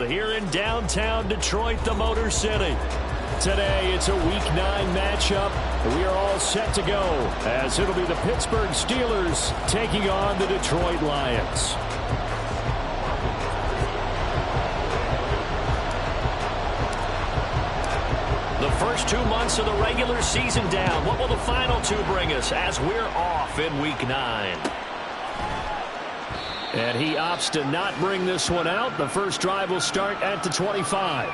field here in downtown Detroit, the Motor City. Today, it's a Week 9 matchup. We are all set to go as it'll be the Pittsburgh Steelers taking on the Detroit Lions. The first 2 months of the regular season down. What will the final 2 bring us as we're off in Week 9? And he opts to not bring this one out. The first drive will start at the 25.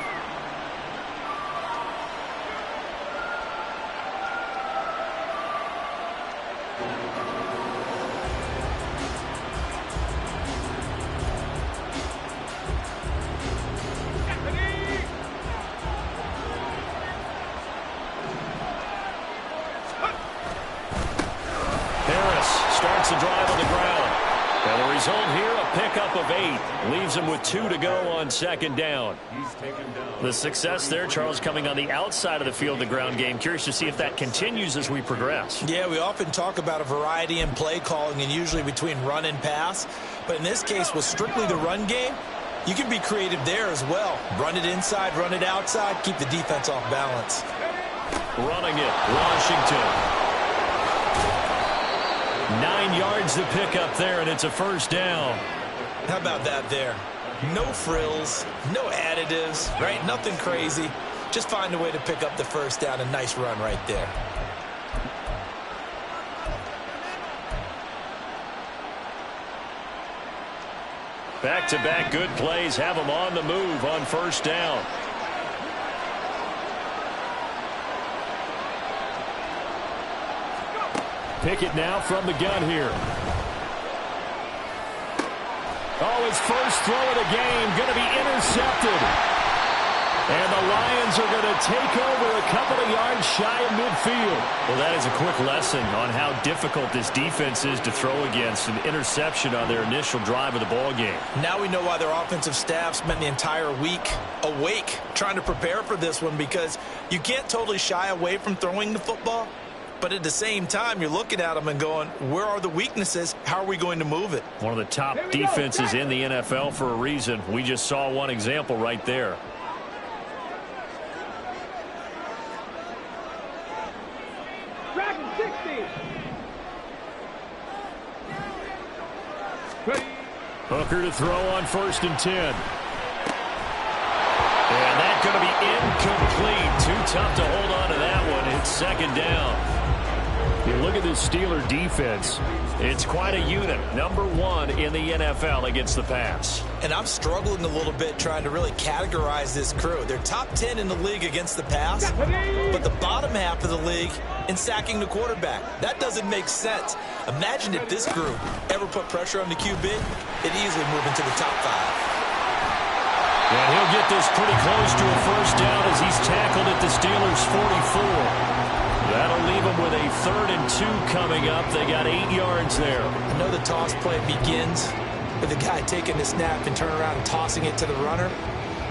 Starts the drive on the ground. And the result here, a pickup of 8. Leaves him with 2 to go on second down. The success there, Charles, coming on the outside of the field, the ground game. Curious to see if that continues as we progress. Yeah, we often talk about a variety in play calling and usually between run and pass. But in this case, with strictly the run game, you can be creative there as well. Run it inside, run it outside, keep the defense off balance. Running it, Washington. 9 yards to pick up there, and it's a first down. How about that there? No frills, no additives, right? Nothing crazy. Just find a way to pick up the first down. A nice run right there. Back-to-back good plays have them on the move on first down. Pickett now from the gun here. Oh, his first throw of the game going to be intercepted. And the Lions are going to take over a couple of yards shy of midfield. Well, that is a quick lesson on how difficult this defense is to throw against. An interception on their initial drive of the ball game. Now we know why their offensive staff spent the entire week awake trying to prepare for this one, because you can't totally shy away from throwing the football. But at the same time, you're looking at them and going, where are the weaknesses? How are we going to move it? One of the top defenses in the NFL for a reason. We just saw one example right there. Hooker to throw on 1st and 10. And that's going to be incomplete. Too tough to hold on to that one. It's second down. You look at this Steeler defense. It's quite a unit. Number 1 in the NFL against the pass. And I'm struggling a little bit trying to really categorize this crew. They're top 10 in the league against the pass, but the bottom half of the league in sacking the quarterback. That doesn't make sense. Imagine if this group ever put pressure on the QB, it'd easily move into the top 5. And he'll get this pretty close to a first down as he's tackled at the Steelers' 44. That'll leave them with a 3rd and 2 coming up. They got 8 yards there. I know the toss play begins with the guy taking the snap and turning around and tossing it to the runner.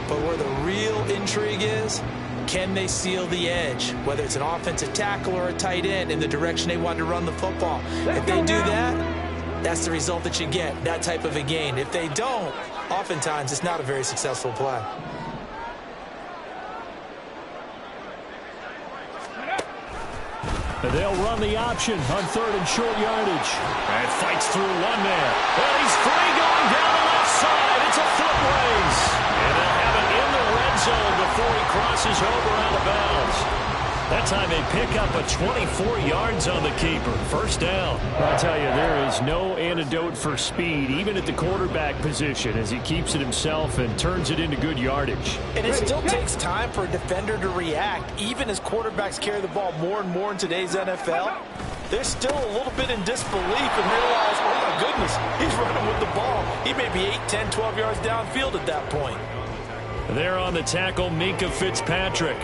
But where the real intrigue is, can they seal the edge, whether it's an offensive tackle or a tight end, in the direction they want to run the football? If they do that, that's the result that you get, that type of a gain. If they don't, oftentimes it's not a very successful play. And they'll run the option on 3rd and short yardage. And fights through one man. Well, he's free going down the left side. It's a foot race. And they'll have it in the red zone before he crosses over out of bounds. That time they pick up a 24 yards on the keeper. First down. I'll tell you, there is no antidote for speed, even at the quarterback position, as he keeps it himself and turns it into good yardage. And it still takes time for a defender to react, even as quarterbacks carry the ball more and more in today's NFL. They're still a little bit in disbelief and realize, oh my goodness, he's running with the ball. He may be 8, 10, 12 yards downfield at that point. There on the tackle, Minkah Fitzpatrick.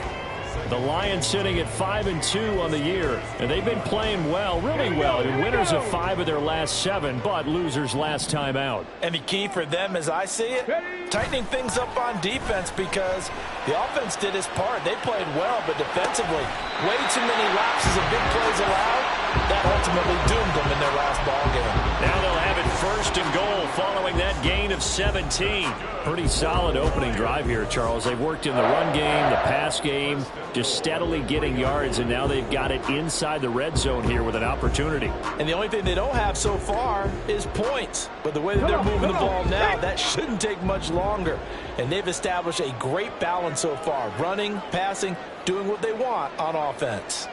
The Lions sitting at 5-2 on the year, and they've been playing well, really well. The winners of 5 of their last 7, but losers last time out. And the key for them, as I see it, tightening things up on defense, because the offense did its part. They played well, but defensively, way too many lapses of big plays allowed. That ultimately doomed them in their last ball game. Now they'll have it first and goal following that gain of 17. Pretty solid opening drive here, Charles. They've worked in the run game, the pass game, just steadily getting yards, and now they've got it inside the red zone here with an opportunity. And the only thing they don't have so far is points. But the way that they're moving the ball now, that shouldn't take much longer. And they've established a great balance so far. Running, passing, doing what they want on offense.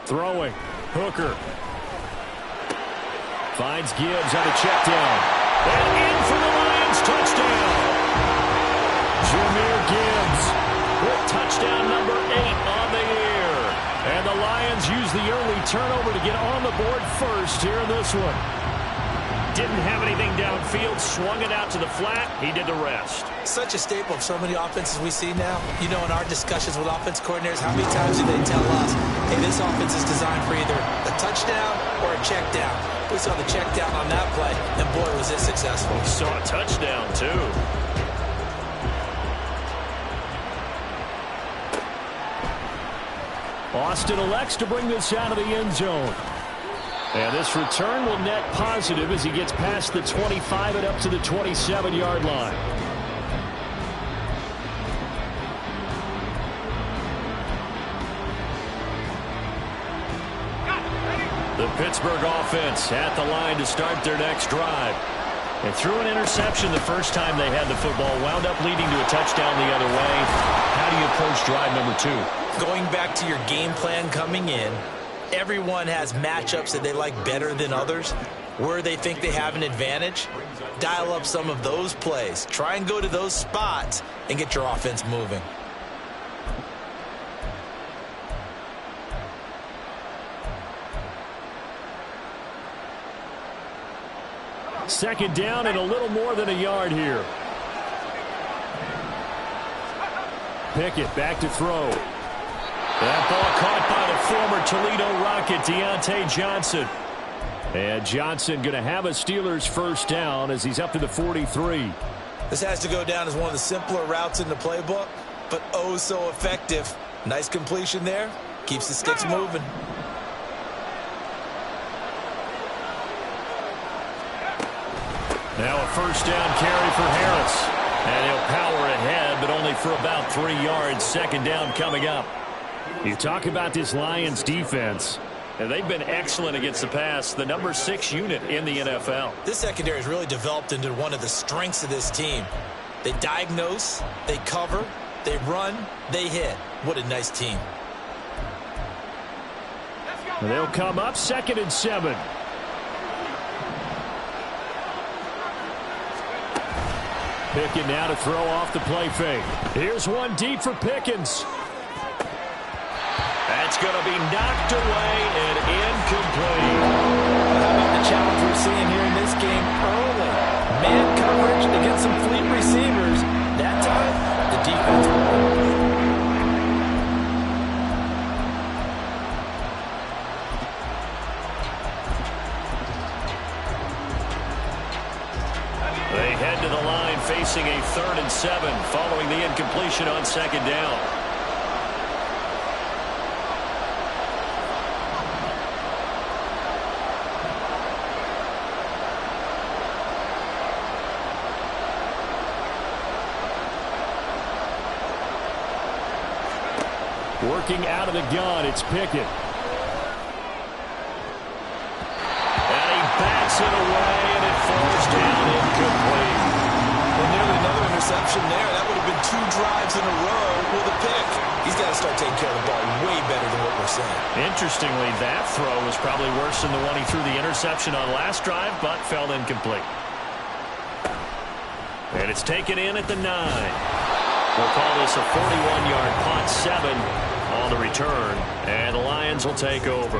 Throwing. Hooker. Finds Gibbs on a check down. And in for the Lions touchdown. Jahmyr Gibbs with touchdown number 8 on the year. And the Lions use the early turnover to get on the board first here in this one. Didn't have anything downfield, swung it out to the flat. He did the rest. Such a staple of so many offenses we see now. You know, in our discussions with offense coordinators, how many times do they tell us, hey, this offense is designed for either a touchdown or a check down. We saw the check down on that play, and boy, was it successful. We saw a touchdown, too. Austin elects to bring this out of the end zone. And this return will net positive as he gets past the 25 and up to the 27-yard line. The Pittsburgh offense at the line to start their next drive. They threw an interception the first time they had the football, wound up leading to a touchdown the other way. How do you approach drive number 2? Going back to your game plan coming in, everyone has matchups that they like better than others. Where they think they have an advantage, dial up some of those plays. Try and go to those spots and get your offense moving. Second down and a little more than a yard here. Pickett back to throw. That ball caught by the former Toledo Rocket, Deontay Johnson. And Johnson going to have a Steelers first down as he's up to the 43. This has to go down as one of the simpler routes in the playbook, but oh so effective. Nice completion there. Keeps the sticks moving. Now a first down carry for Harris. And he'll power ahead, but only for about 3 yards. Second down coming up. You talk about this Lions defense. And they've been excellent against the pass, the number 6 unit in the NFL. This secondary has really developed into one of the strengths of this team. They diagnose, they cover, they run, they hit. What a nice team. And they'll come up 2nd and 7. Pickens now to throw off the play fake. Here's one deep for Pickens. That's going to be knocked away and incomplete. How about the challenge we're seeing here in this game early? Man coverage against some fleet receivers. That time, the defense won. They head to the line facing a 3rd and 7 following the incompletion on 2nd down. Working out of the gun, it's Pickett. And he bats it away, and it falls down incomplete. And nearly another interception there. That would have been 2 drives in a row with a pick. He's got to start taking care of the ball way better than what we're seeing. Interestingly, that throw was probably worse than the one he threw the interception on last drive, but fell incomplete. And it's taken in at the 9. We'll call this a 41-yard punt, 7 on the return, and the Lions will take over.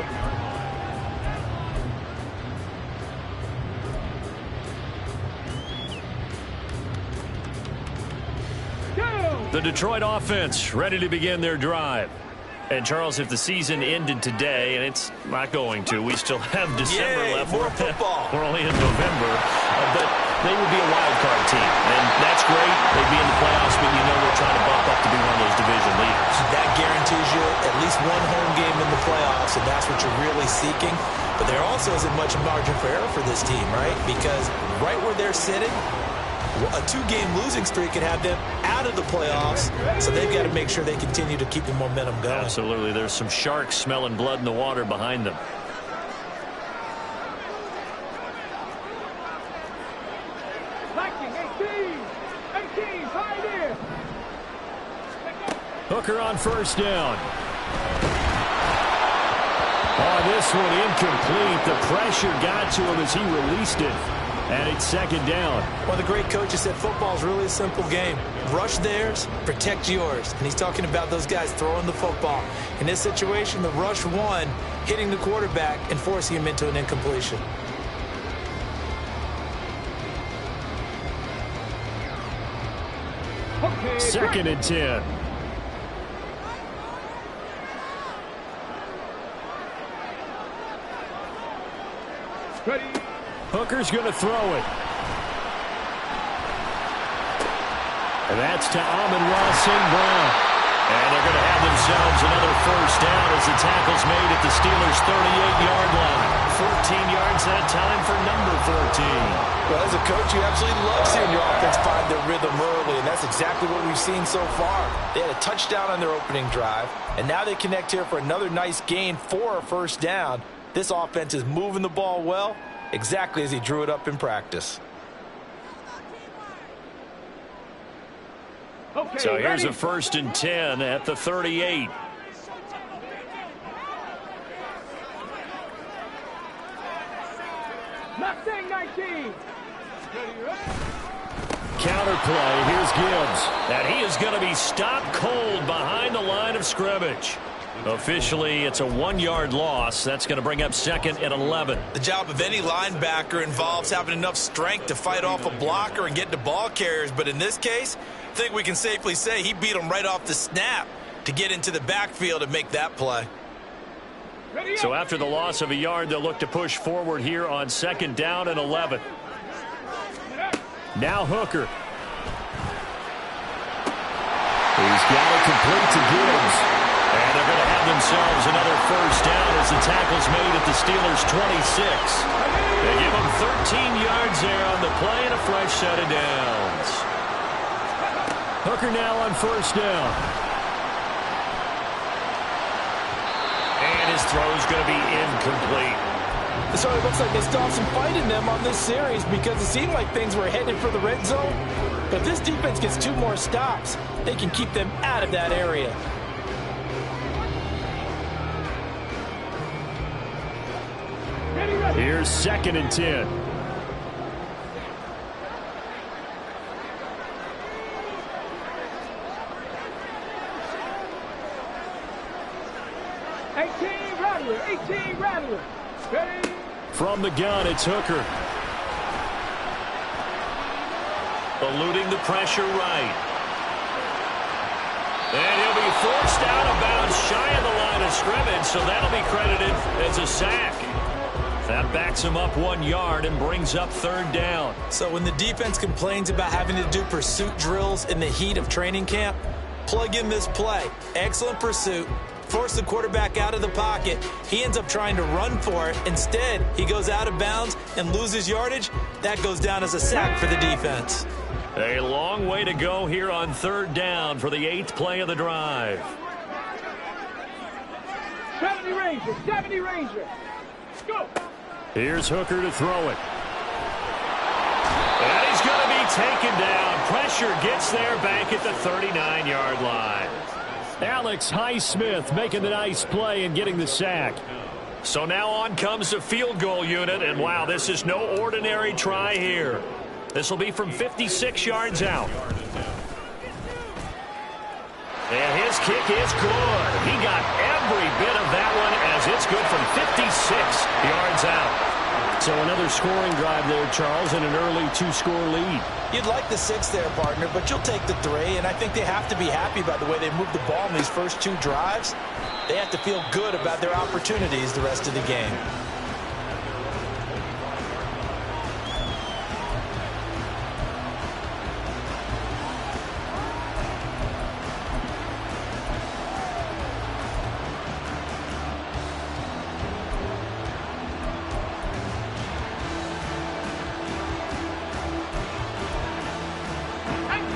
The Detroit offense ready to begin their drive. And, Charles, if the season ended today, and it's not going to, we still have December left. More football. We're only in November. But they would be a wild card team. And that's great. They'd be in the playoffs, but you know they're trying to bump up to be one of those division leaders. That guarantees you at least one home game in the playoffs, and that's what you're really seeking. But there also isn't much margin for error for this team, right? Because right where they're sitting, a 2-game losing streak could have them out of the playoffs, so they've got to make sure they continue to keep the momentum going. Absolutely. There's some sharks smelling blood in the water behind them. Hooker on first down. Oh, this one incomplete. The pressure got to him as he released it. And it's second down. Well, the great coach said football is really a simple game. Rush theirs, protect yours. And he's talking about those guys throwing the football. In this situation, the rush one, hitting the quarterback and forcing him into an incompletion. Second and 10. Ready. Hooker's going to throw it. And that's to Amon-Ra St. Brown. And they're going to have themselves another first down as the tackle's made at the Steelers' 38-yard line. 14 yards that time for number 14. Well, as a coach, you absolutely love seeing your offense find their rhythm early, and that's exactly what we've seen so far. They had a touchdown on their opening drive, and now they connect here for another nice gain for a first down. This offense is moving the ball well, exactly as he drew it up in practice. Okay, so here's ready? a first and 10 at the 38. Mustang 19. Counter play. Here's Gibbs. And he is going to be stopped cold behind the line of scrimmage. Officially, it's a 1-yard loss. That's going to bring up second and 11. The job of any linebacker involves having enough strength to fight off a blocker and get to ball carriers. But in this case, I think we can safely say he beat him right off the snap to get into the backfield and make that play. So after the loss of a yard, they'll look to push forward here on second down and 11. Now Hooker. He's got it complete to Gibbs. And they're going to have themselves another first down as the tackle's made at the Steelers' 26. They give them 13 yards there on the play and a fresh set of downs. Hooker now on first down. And his throw's going to be incomplete. So it looks like they still have some fight in them on this series because it seemed like things were headed for the red zone. But if this defense gets 2 more stops, they can keep them out of that area. Here's second and 10. Rattler. Ready? From the gun, it's Hooker. Eluding the pressure right. And he'll be forced out of bounds shy of the line of scrimmage, so that'll be credited as a sack. That backs him up 1 yard and brings up third down. So when the defense complains about having to do pursuit drills in the heat of training camp, plug in this play. Excellent pursuit. Force the quarterback out of the pocket. He ends up trying to run for it. Instead, he goes out of bounds and loses yardage. That goes down as a sack for the defense. A long way to go here on third down for the 8th play of the drive. 70 Ranger. Go. Here's Hooker to throw it. And he's going to be taken down. Pressure gets there back at the 39-yard line. Alex Highsmith making the nice play and getting the sack. So now on comes the field goal unit, and wow, this is no ordinary try here. This will be from 56 yards out. And his kick is good. He got every bit of that one as it's good from 56 yards out. So another scoring drive there, Charles, and an early 2-score lead. You'd like the 6 there, partner, but you'll take the 3, and I think they have to be happy about the way they moved the ball in these first 2 drives. They have to feel good about their opportunities the rest of the game.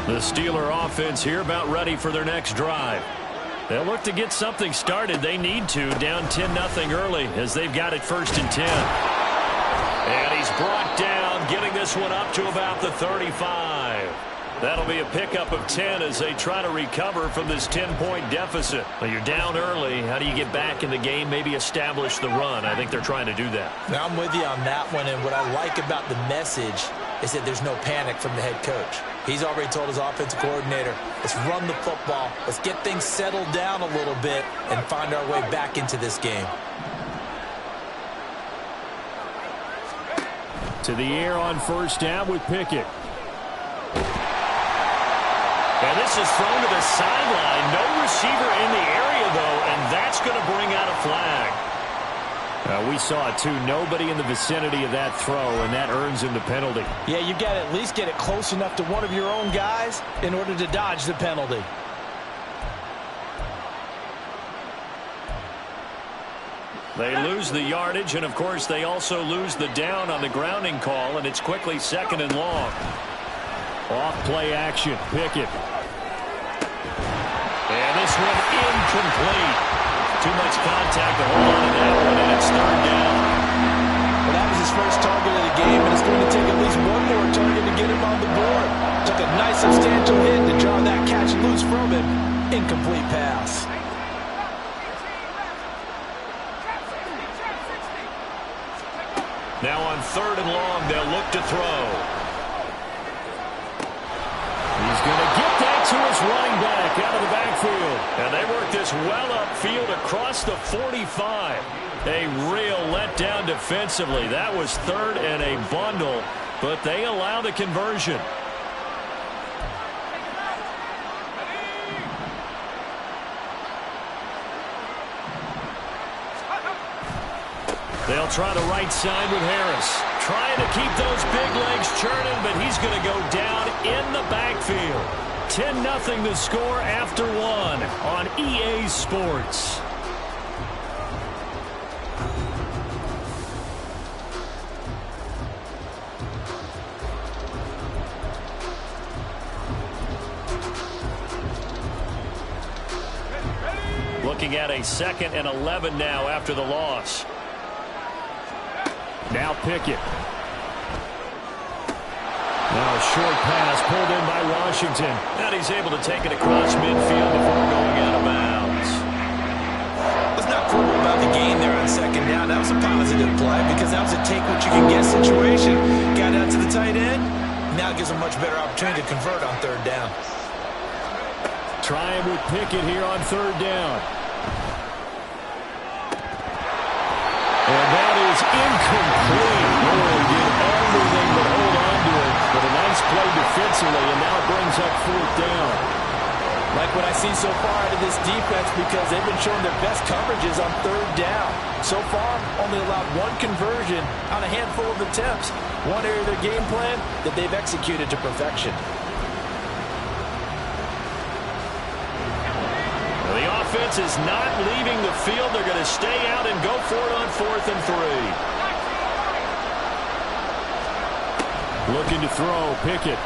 The Steeler offense here about ready for their next drive. They'll look to get something started. They need to, down 10-0 early as they've got it 1st and 10. And he's brought down, getting this one up to about the 35. That'll be a pickup of 10 as they try to recover from this 10-point deficit. Well, you're down early. How do you get back in the game, maybe establish the run? I think they're trying to do that. Now, I'm with you on that one, and what I like about the message is that there's no panic from the head coach. He's already told his offensive coordinator, let's run the football, let's get things settled down a little bit and find our way back into this game. To the air on 1st down with Pickett. And this is thrown to the sideline. No receiver in the area, though, and that's going to bring out a flag. We saw it, too. Nobody in the vicinity of that throw, and that earns him the penalty. Yeah, you've got to at least get it close enough to one of your own guys in order to dodge the penalty. They lose the yardage, and, of course, they also lose the down on the grounding call, and it's quickly 2nd and long. Off play action, Pickett. And this one incomplete. Too much contact to hold on to that one, and it's 3rd down. Well, that was his first target of the game, and it's going to take at least one more target to get him on the board. Took a nice substantial hit to draw that catch loose from him. Incomplete pass. Now on 3rd and long, they'll look to throw. He's going to get that to his running back out of the backfield. And they work this well upfield across the 45. A real letdown defensively. That was 3rd and a bundle, but they allow the conversion. They'll try the right side with Harris. Trying to keep those big legs churning, but he's going to go down in the backfield. 10-0 the score after 1 on EA Sports. Looking at a 2nd and 11 now after the loss. Now Pickett. Now a short pass pulled in by Washington. And he's able to take it across midfield before going out of bounds. Let's not quibble about the gain there on 2nd down. That was a positive play because that was a take-what-you-can-get situation. Got out to the tight end. Now it gives a much better opportunity to convert on 3rd down. Trying with Pickett here on 3rd down. And that is incomplete. Really did everything but hold on to it. But a nice play defensively, and now it brings up 4th down. Like what I see so far out of this defense because they've been showing their best coverages on 3rd down. So far, only allowed 1 conversion on a handful of attempts. One area of their game plan that they've executed to perfection. The offense is not leaving the field. They're going to stay out and go for it on 4th and 3. Looking to throw, Pickett.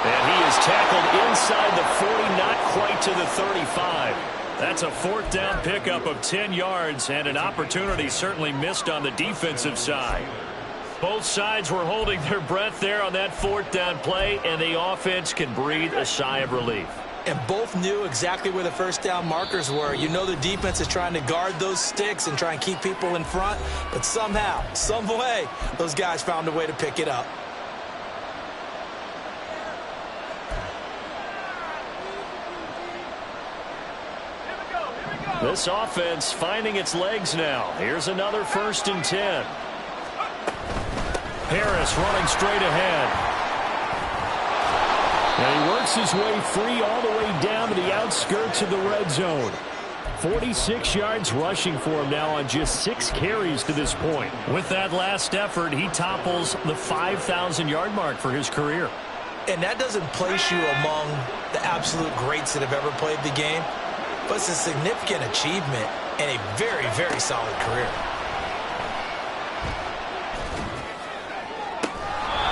And he is tackled inside the 40, not quite to the 35. That's a 4th down pickup of 10 yards and an opportunity certainly missed on the defensive side. Both sides were holding their breath there on that 4th down play, and the offense can breathe a sigh of relief. And both knew exactly where the 1st down markers were. You know the defense is trying to guard those sticks and try and keep people in front. But somehow, some way, those guys found a way to pick it up. This offense finding its legs now. Here's another 1st and 10. Harris running straight ahead. And he works his way free all the way down to the outskirts of the red zone. 46 yards rushing for him now on just 6 carries to this point. With that last effort, he topples the 5,000-yard mark for his career. And that doesn't place you among the absolute greats that have ever played the game, but it's a significant achievement and a very, very solid career.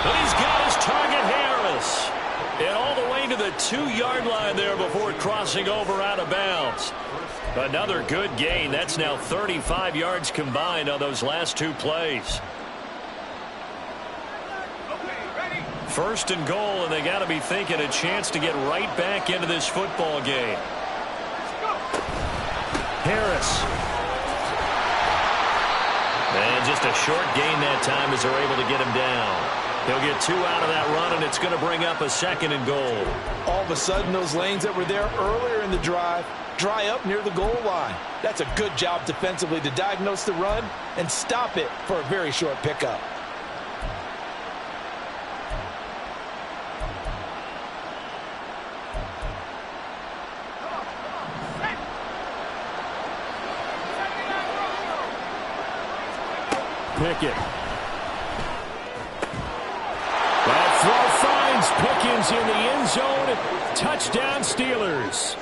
But he's got his target, Harris. the 2-yard line there before crossing over out of bounds. Another good gain. That's now 35 yards combined on those last 2 plays. First and goal, and they got to be thinking a chance to get right back into this football game. Harris. And just a short gain that time as they're able to get him down. He'll get 2 out of that run, and it's going to bring up a 2nd and goal. All of a sudden, those lanes that were there earlier in the drive dry up near the goal line. That's a good job defensively to diagnose the run and stop it for a very short pickup. Pickett. That throw finds Pickens in the end zone. Touchdown, Steelers.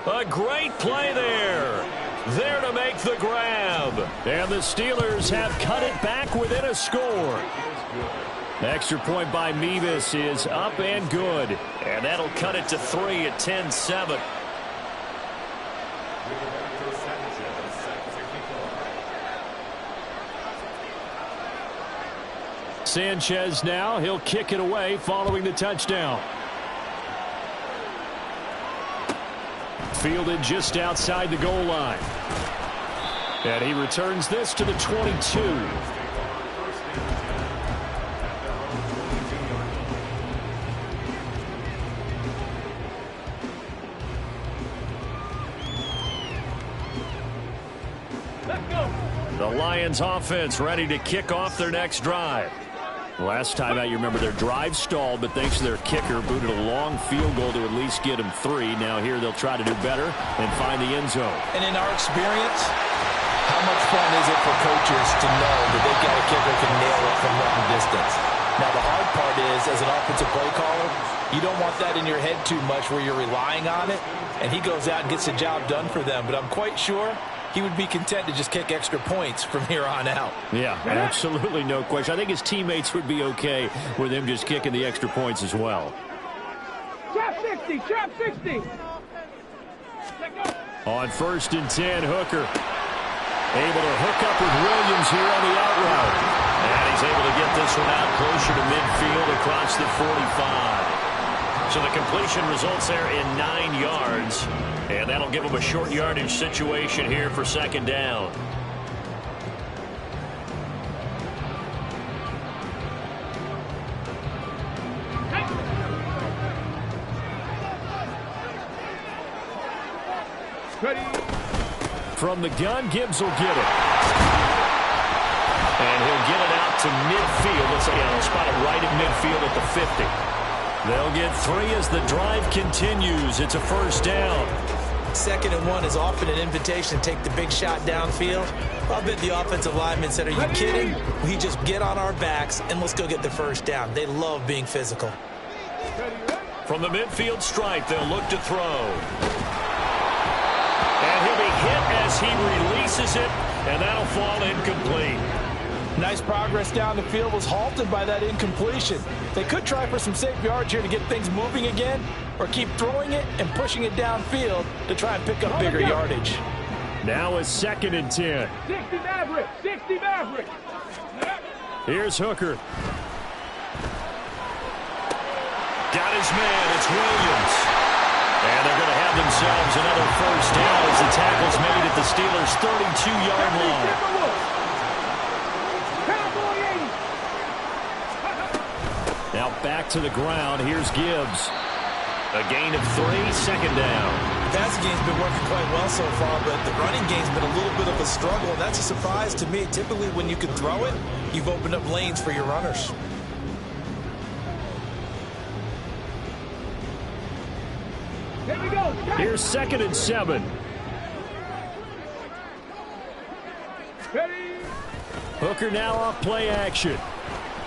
A great play there. There to make the grab. And the Steelers have cut it back within a score. Extra point by Mevis is up and good. And that'll cut it to 3 at 10-7. Sanchez now. He'll kick it away following the touchdown. Fielded just outside the goal line. And he returns this to the 22. The Lions offense ready to kick off their next drive. Last time out, you remember their drive stalled, but thanks to their kicker, booted a long field goal to at least get them 3. Now here they'll try to do better and find the end zone. And in our experience, how much fun is it for coaches to know that they've got a kicker who can nail it from long distance? Now the hard part is, as an offensive play caller, you don't want that in your head too much where you're relying on it, and he goes out and gets the job done for them. But I'm quite sure he would be content to just kick extra points from here on out. Yeah, absolutely no question. I think his teammates would be okay with him just kicking the extra points as well. Trap 60, trap 60. On 1st and 10, Hooker able to hook up with Williams here on the out route. And he's able to get this one out closer to midfield across the 45. So the completion results there in 9 yards. And that'll give them a short yardage situation here for 2nd down. Ready. From the gun, Gibbs will get it. And he'll get it out to midfield. Let's say he'll spot it right at midfield at the 50. They'll get 3 as the drive continues. It's a 1st down. 2nd and 1 is often an invitation to take the big shot downfield. I bet the offensive lineman said, are you kidding? We just get on our backs and let's go get the 1st down. They love being physical. From the midfield stripe, they'll look to throw. And he'll be hit as he releases it, and that'll fall incomplete. Nice progress down the field, was halted by that incompletion. They could try for some safe yards here to get things moving again, or keep throwing it and pushing it downfield to try and pick up bigger yardage. Now a 2nd and 10. 60 Maverick, 60 Maverick. Here's Hooker. Got his man, it's Williams. And they're going to have themselves another 1st down as the tackle's made at the Steelers' 32-yard line. Now back to the ground. Here's Gibbs. A gain of 3, 2nd down. The passing game's been working quite well so far, but the running game's been a little bit of a struggle, and that's a surprise to me. Typically, when you can throw it, you've opened up lanes for your runners. Here we go. Here's 2nd and 7. Ready. Hooker now off play action.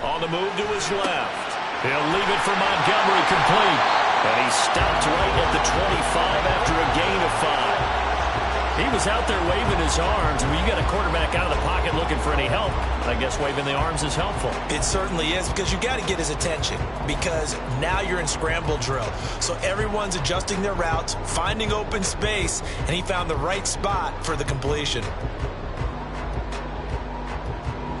On the move to his left. He'll leave it for Montgomery complete. And he's stopped right at the 25 after a gain of 5. He was out there waving his arms. When you got a quarterback out of the pocket looking for any help, I guess waving the arms is helpful. It certainly is, because you got to get his attention, because now you're in scramble drill. So everyone's adjusting their routes, finding open space, and he found the right spot for the completion.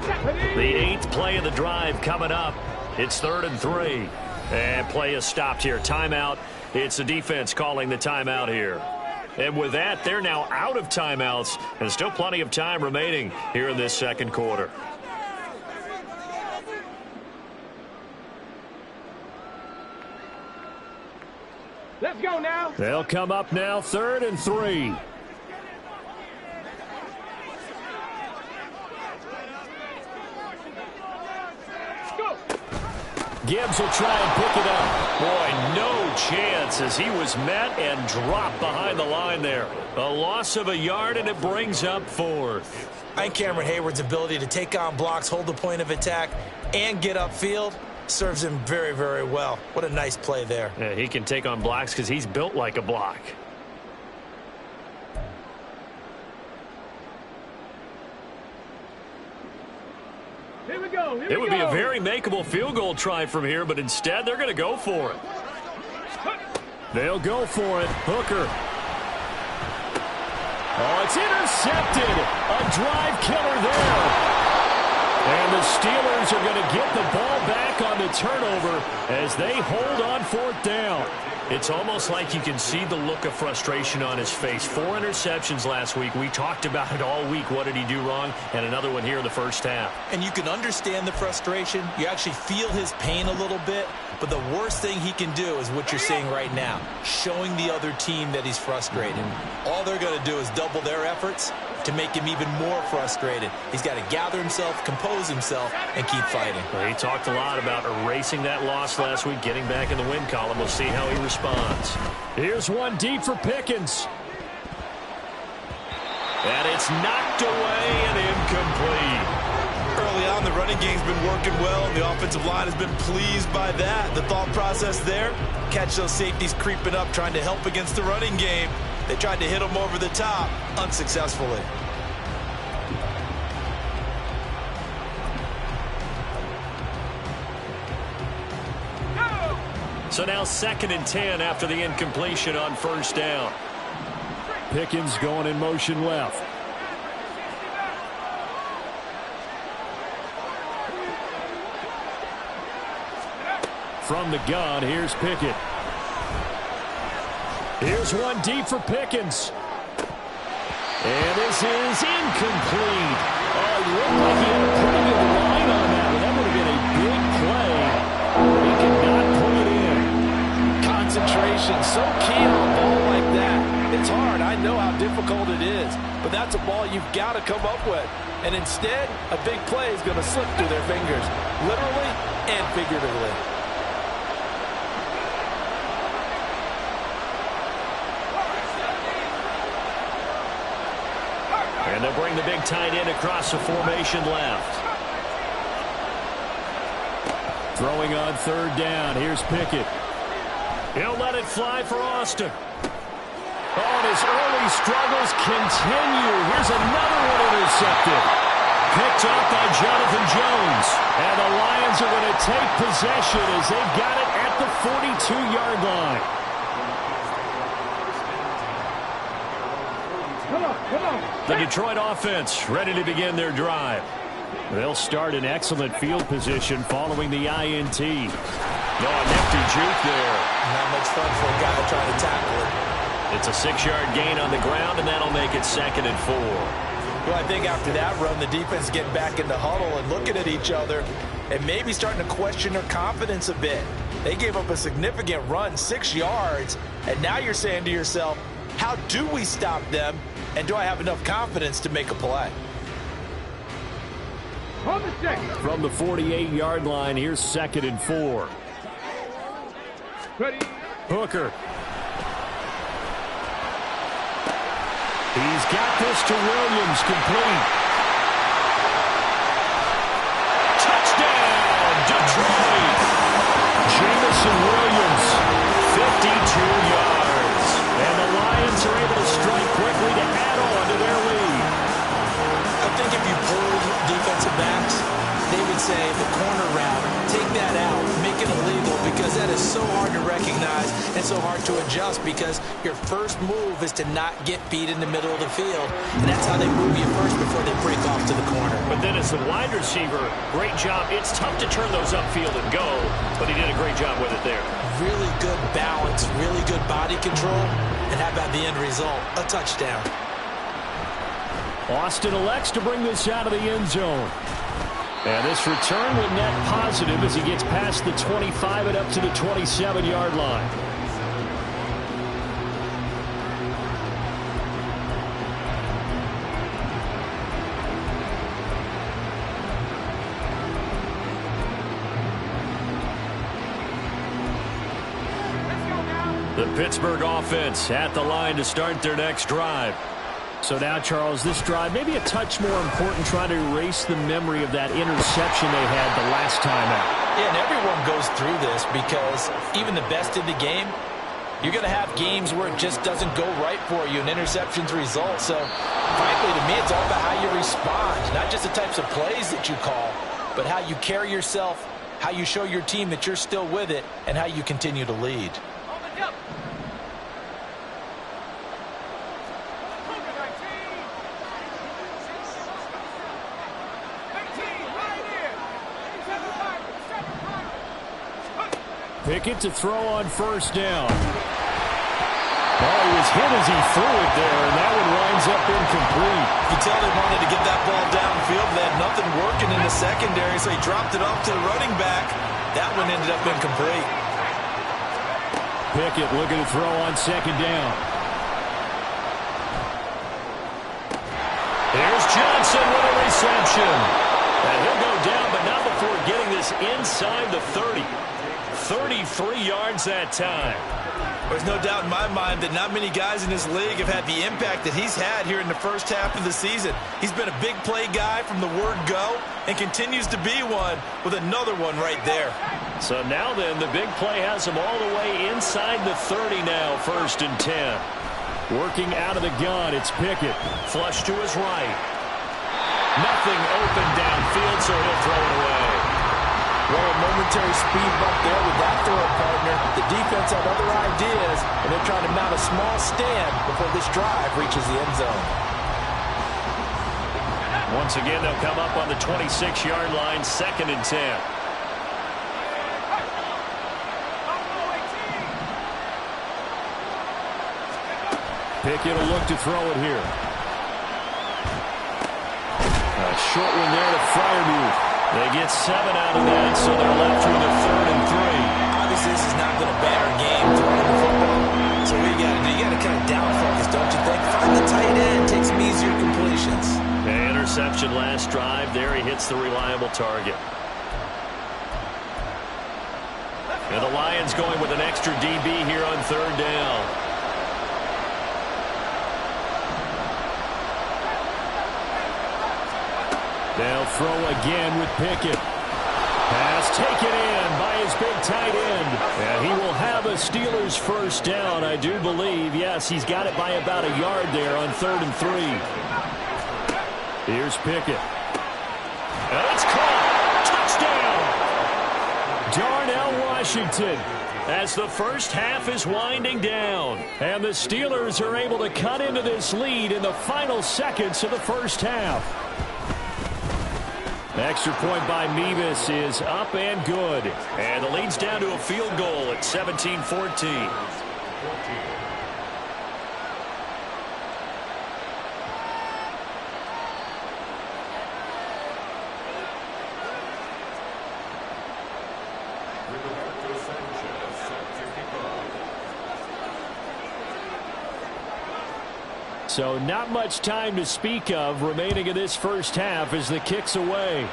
The 8th play of the drive coming up. It's 3rd and 3. And play is stopped here. Timeout. It's the defense calling the timeout here. And with that, they're now out of timeouts, and still plenty of time remaining here in this second quarter. Let's go now. They'll come up now, 3rd and 3. Go. Gibbs will try and pick it up. Boy, no chance as he was met and dropped behind the line there. A loss of a yard, and it brings up 4th. I think Cameron Hayward's ability to take on blocks, hold the point of attack, and get upfield serves him very, very well. What a nice play there. Yeah, he can take on blocks because he's built like a block. Here we go. It would be a very makeable field goal try from here, but instead they're going to go for it. They'll go for it. Hooker. Oh, it's intercepted. A drive killer there. And the Steelers are going to get the ball back on the turnover as they hold on 4th down. It's almost like you can see the look of frustration on his face. 4 interceptions last week. We talked about it all week. What did he do wrong? And another one here in the first half. And you can understand the frustration. You actually feel his pain a little bit. But the worst thing he can do is what you're seeing right now, showing the other team that he's frustrated. All they're going to do is double their efforts to make him even more frustrated. He's got to gather himself, compose himself, and keep fighting. Well, he talked a lot about erasing that loss last week, getting back in the win column. We'll see how he responds. Here's one deep for Pickens. And it's knocked away and incomplete. Early on, the running game's been working well, and the offensive line has been pleased by that. The thought process there, catch those safeties creeping up, trying to help against the running game. They tried to hit him over the top, unsuccessfully. So now 2nd and 10 after the incompletion on 1st down. Pickens going in motion left. From the gun, here's Pickett. Here's one deep for Pickens. And this is incomplete. Oh, it looked like he had a pretty good line on that one. That would have been a big play. He could not pull it in. Concentration, so key on a ball like that. It's hard. I know how difficult it is. But that's a ball you've got to come up with. And instead, a big play is going to slip through their fingers, literally and figuratively. And they'll bring the big tight end across the formation left. Throwing on 3rd down. Here's Pickett. He'll let it fly for Austin. Oh, and his early struggles continue. Here's another one intercepted. Picked up by Jonathan Jones. And the Lions are going to take possession as they've got it at the 42-yard line. Come on. The Detroit offense ready to begin their drive. They'll start in excellent field position following the INT. No, a nifty juke there. Not much fun for a guy trying to tackle it. It's a 6-yard gain on the ground, and that'll make it 2nd and 4. Well, I think after that run, the defense getting back in the huddle and looking at each other and maybe starting to question their confidence a bit. They gave up a significant run, 6 yards, and now you're saying to yourself, how do we stop them, and do I have enough confidence to make a play? From the 48-yard line, here's 2nd and 4. Ready. Hooker. He's got this to Williams, complete. Touchdown, Detroit. Jamison Williams, 52 yards. And the Lions are able to strike quickly to add on recognize and so hard to adjust, because your first move is to not get beat in the middle of the field. And that's how they move you first before they break off to the corner. But then as the wide receiver, great job. It's tough to turn those upfield and go, but he did a great job with it there. Really good balance, really good body control. And how about the end result? A touchdown. Austin elects to bring this out of the end zone. And this return will net positive as he gets past the 25 and up to the 27-yard line. The Pittsburgh offense at the line to start their next drive. So now, Charles, this drive maybe a touch more important, trying to erase the memory of that interception they had the last time out. Yeah, and everyone goes through this, because even the best in the game, you're going to have games where it just doesn't go right for you, and interceptions result. So, frankly, to me, it's all about how you respond, not just the types of plays that you call, but how you carry yourself, how you show your team that you're still with it, and how you continue to lead. Pickett to throw on first down. Oh, he was hit as he threw it there, and that one winds up incomplete. You tell they wanted to get that ball downfield. They had nothing working in the secondary, so he dropped it off to the running back. That one ended up incomplete. Pickett looking to throw on second down. Here's Johnson with a reception. And he'll go down, but not before getting this inside the 30. 33 yards that time. There's no doubt in my mind that not many guys in this league have had the impact that he's had here in the first half of the season. He's been a big play guy from the word go and continues to be one, with another one right there. So now then, the big play has him all the way inside the 30 now, 1st and 10. Working out of the gun, it's Pickett. Flush to his right. Nothing open downfield, so he'll throw it away. Well, a momentary speed bump there with that throw partner. The defense had other ideas, and they're trying to mount a small stand before this drive reaches the end zone. Once again, they'll come up on the 26-yard line, 2nd and 10. Pickett will look to throw it here. A short one there to Freiermuth. They get 7 out of that, so they're left with a 3rd and 3. Obviously, this is not going to ban our game throwing the football. So what you got to do, you got to kind of down focus, don't you think? Find the tight end, take some easier completions. Interception last drive. There he hits the reliable target. And the Lions going with an extra DB here on 3rd down. They'll throw again with Pickett. Pass taken in by his big tight end. And he will have a Steelers first down, I do believe. Yes, he's got it by about a yard there on 3rd and 3. Here's Pickett. And it's caught. Touchdown. Darnell Washington. As the first half is winding down. And the Steelers are able to cut into this lead in the final seconds of the first half. Extra point by Mevis is up and good. And the lead's down to a field goal at 17-14. So not much time to speak of remaining in this first half as the kick's away.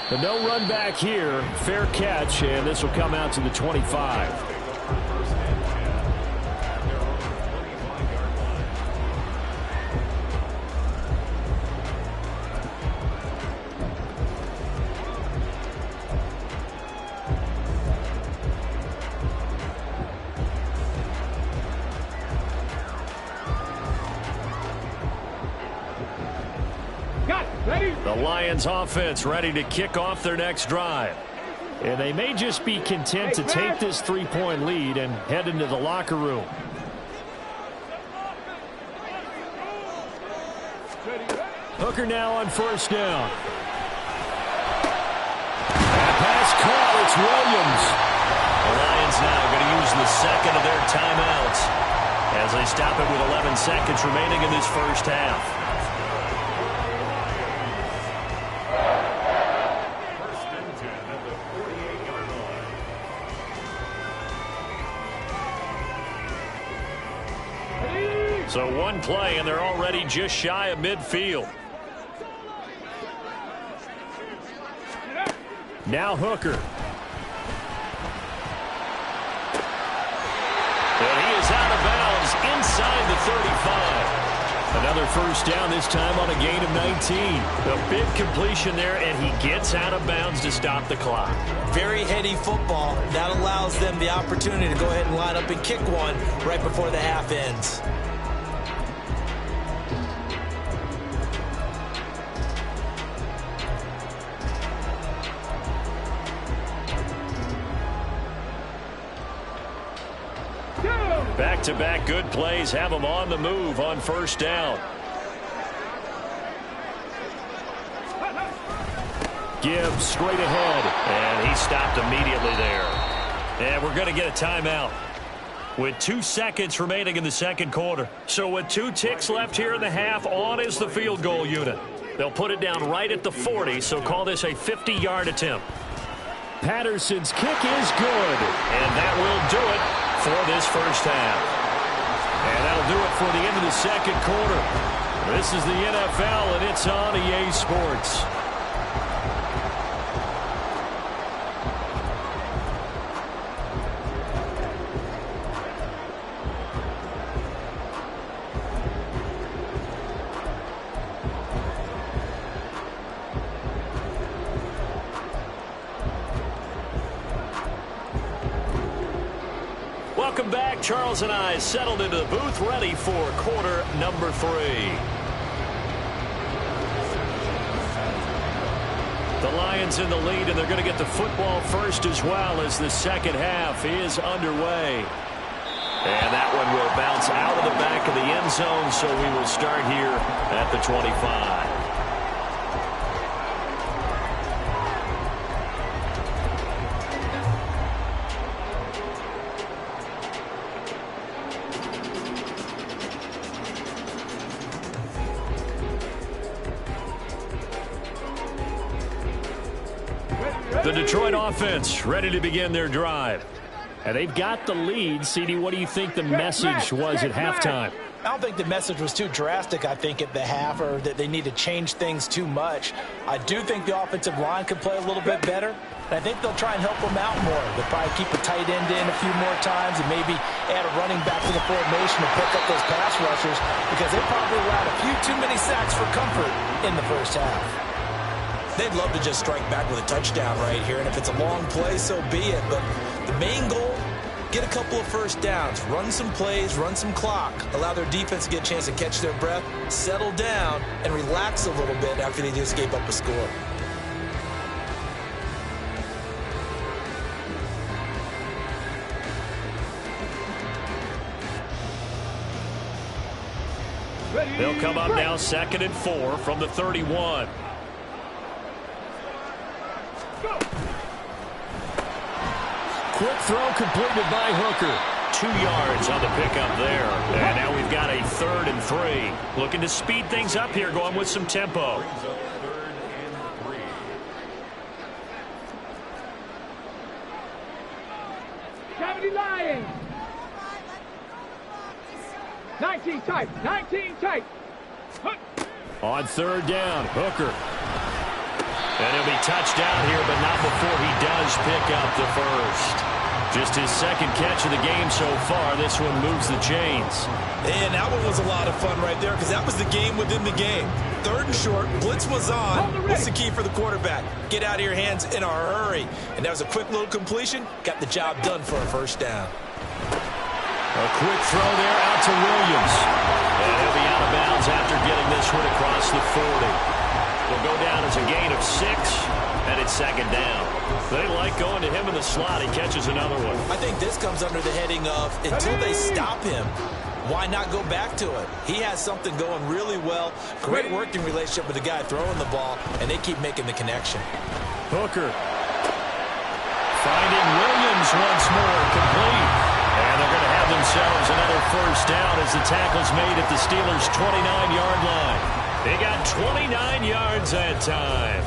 But no run back here. Fair catch, and this will come out to the 25. Ready? The Lions offense ready to kick off their next drive. And they may just be content to take this 3-point lead and head into the locker room. Hooker now on first down. That pass caught. It's Williams. The Lions now going to use the second of their timeouts as they stop it with 11 seconds remaining in this first half. So one play, and they're already just shy of midfield. Now Hooker. And he is out of bounds inside the 35. Another first down, this time on a gain of 19. A big completion there, and he gets out of bounds to stop the clock. Very heady football. That allows them the opportunity to go ahead and line up and kick one right before the half ends. Back-to-back good plays have them on the move on first down. Gibbs straight ahead. And he stopped immediately there. And we're going to get a timeout with 2 seconds remaining in the second quarter. So with 2 ticks left here in the half, on is the field goal unit. They'll put it down right at the 40, so call this a 50-yard attempt. Patterson's kick is good. And that will do it for this first half. And that'll do it for the end of the second quarter. This is the NFL, and it's on EA Sports. Welcome back. Charles and I settled into the booth, ready for quarter number 3. The Lions in the lead, and they're going to get the football first as well as the second half is underway. And that one will bounce out of the back of the end zone, so we will start here at the 25. The Detroit offense ready to begin their drive. And they've got the lead. CD, what do you think the message was at halftime? I don't think the message was too drastic, I think, at the half, or that they need to change things too much. I do think the offensive line could play a little bit better, and I think they'll try and help them out more. They'll probably keep a tight end in a few more times and maybe add a running back to the formation to pick up those pass rushers, because they probably allowed a few too many sacks for comfort in the first half. They'd love to just strike back with a touchdown right here, and if it's a long play, so be it. But the main goal, get a couple of first downs, run some plays, run some clock, allow their defense to get a chance to catch their breath, settle down, and relax a little bit after they just gave up a score. They'll come up now 2nd and 4 from the 31. Quick throw completed by Hooker. 2 yards on the pickup there. And now we've got a 3rd and 3. Looking to speed things up here, going with some tempo. Lions. 19 tight. 19 tight. On 3rd down, Hooker. And he'll be touched down here, but not before he does pick up the first. Just his 2nd catch of the game so far. This one moves the chains. And that one was a lot of fun right there, because that was the game within the game. 3rd and short, blitz was on. What's the key for the quarterback? Get out of your hands in a hurry. And that was a quick little completion. Got the job done for a first down. A quick throw there out to Williams. And he'll be out of bounds after getting this one across the 40. Will go down as a gain of 6, and it's second down. They like going to him in the slot. He catches another one. I think this comes under the heading of until they stop him, why not go back to it? He has something going really well. Great working relationship with the guy throwing the ball, and they keep making the connection. Hooker finding Williams once more, complete. And they're going to have themselves another first down as the tackle's made at the Steelers' 29-yard line. They got 29 yards that time.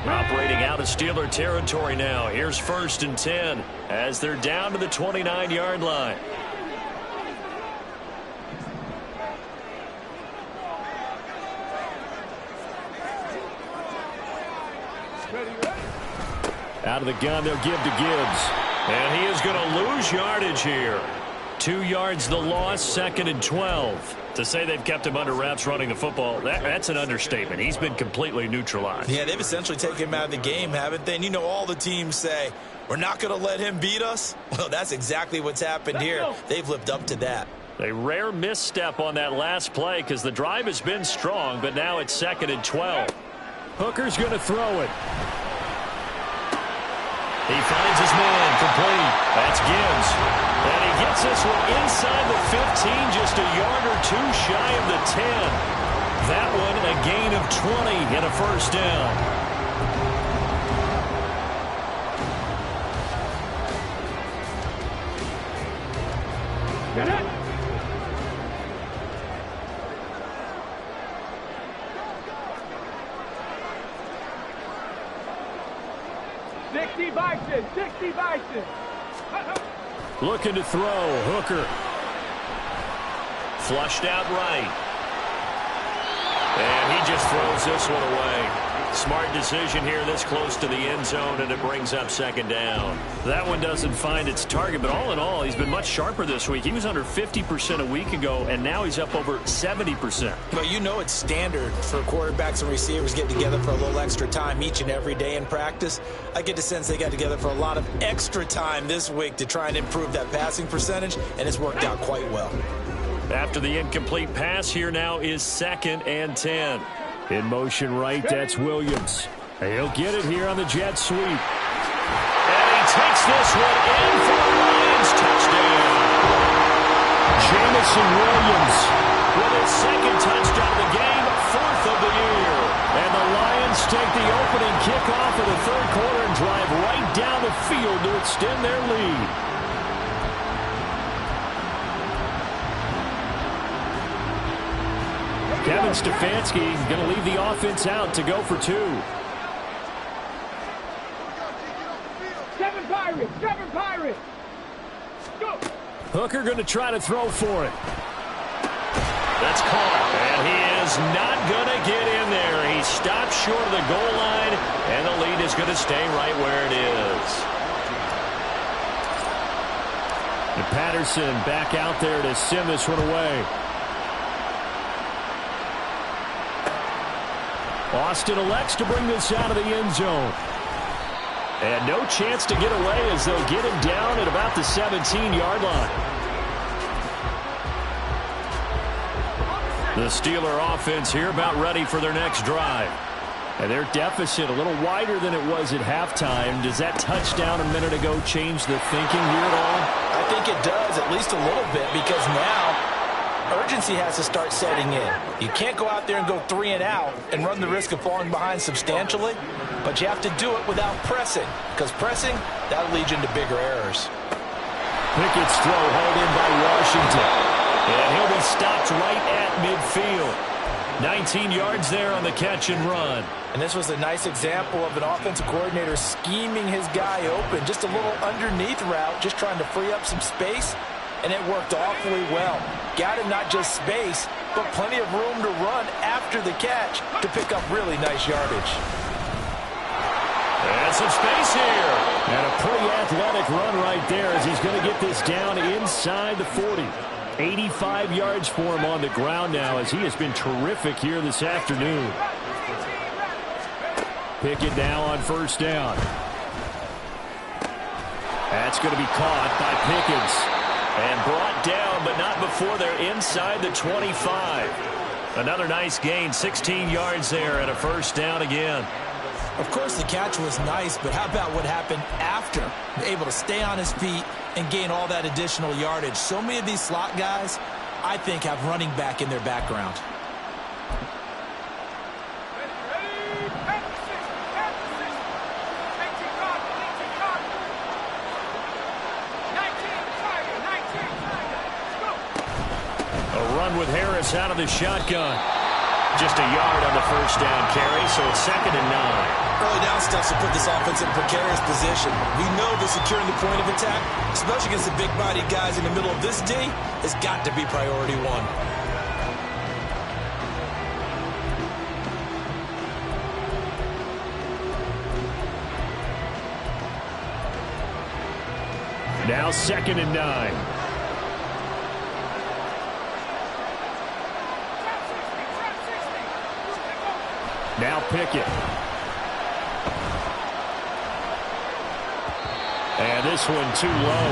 Operating out of Steeler territory now. Here's 1st and 10 as they're down to the 29-yard line. Out of the gun, they'll give to Gibbs. And he is going to lose yardage here. 2 yards the loss, 2nd and 12. To say they've kept him under wraps running the football, that's an understatement. He's been completely neutralized. Yeah, they've essentially taken him out of the game, haven't they? And you know, all the teams say, we're not going to let him beat us. Well, that's exactly what's happened here. They've lived up to that. A rare misstep on that last play because the drive has been strong, but now it's 2nd and 12. Hooker's going to throw it. He finds his man, complete. That's Gibbs. And he gets this one inside the 15, just a yard or two shy of the 10. That one a gain of 20 and a first down. Get it. Bison, 60 Bison. Looking to throw, Hooker. Flushed out right. And he just throws this one away. Smart decision here this close to the end zone, and it brings up 2nd down. That one doesn't find its target, but all in all, he's been much sharper this week. He was under 50% a week ago, and now he's up over 70%. Well, you know it's standard for quarterbacks and receivers getting together for a little extra time each and every day in practice. I get the sense they got together for a lot of extra time this week to try and improve that passing percentage, and it's worked out quite well. After the incomplete pass, here now is 2nd and 10. In motion right, that's Williams. He'll get it here on the jet sweep. And he takes this one in for a Lions touchdown. Jamison Williams with his 2nd touchdown of the game, 4th of the year. And the Lions take the opening kickoff of the 3rd quarter and drive right down the field to extend their lead. Kevin Stefanski is going to leave the offense out to go for 2. 7 Pirates, 7 Pirates. Go. Hooker going to try to throw for it. That's caught, and he is not going to get in there. He stopped short of the goal line, and the lead is going to stay right where it is. And Patterson back out there to send this one away. Austin elects to bring this out of the end zone. And no chance to get away as they'll get him down at about the 17-yard line. The Steeler offense here about ready for their next drive. And their deficit a little wider than it was at halftime. Does that touchdown a minute ago change the thinking here at all? I think it does, at least a little bit, because now urgency has to start setting in. You can't go out there and go 3 and out and run the risk of falling behind substantially, but you have to do it without pressing, because pressing, that'll lead you into bigger errors. Pickett's throw hauled in by Washington. And he'll be stopped right at midfield. 19 yards there on the catch and run. And this was a nice example of an offensive coordinator scheming his guy open. Just a little underneath route, just trying to free up some space, and it worked awfully well. Got him not just space, but plenty of room to run after the catch to pick up really nice yardage. And some space here. And a pretty athletic run right there as he's going to get this down inside the 40. 85 yards for him on the ground now as he has been terrific here this afternoon. Pickett now on 1st down. That's going to be caught by Pickens. And brought down, but not before they're inside the 25. Another nice gain, 16 yards there and a first down again. Of course, the catch was nice, but how about what happened after? Able to stay on his feet and gain all that additional yardage. So many of these slot guys, I think, have running back in their background. With Harris out of the shotgun. Just a yard on the first down carry, so it's 2nd and 9. Early down stuff to put this offense in a precarious position. We know that securing the point of attack, especially against the big-bodied guys in the middle of this D, has got to be priority one. Now 2nd and 9. Now Pickett. And this one too low.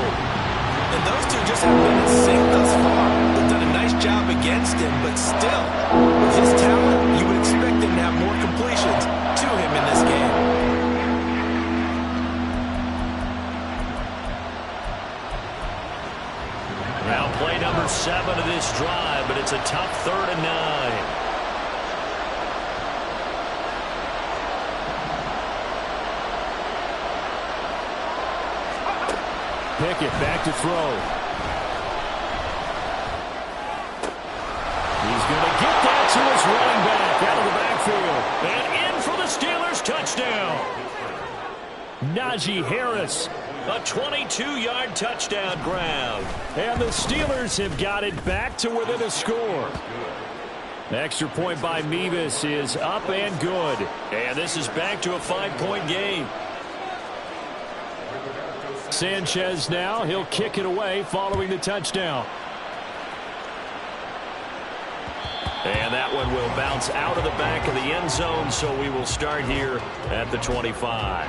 And those two just haven't been in sync thus far. They've done a nice job against him, but still, with his talent, you would expect him to have more completions to him in this game. Now play number 7 of this drive, but it's a tough 3rd and 9. Pickett back to throw. He's going to get that to his running back out of the backfield. And in for the Steelers touchdown. Najee Harris, a 22-yard touchdown grab. And the Steelers have got it back to within a score. Extra point by Mevis is up and good. And this is back to a 5-point game. Sanchez now, he'll kick it away following the touchdown. And that one will bounce out of the back of the end zone, so we will start here at the 25.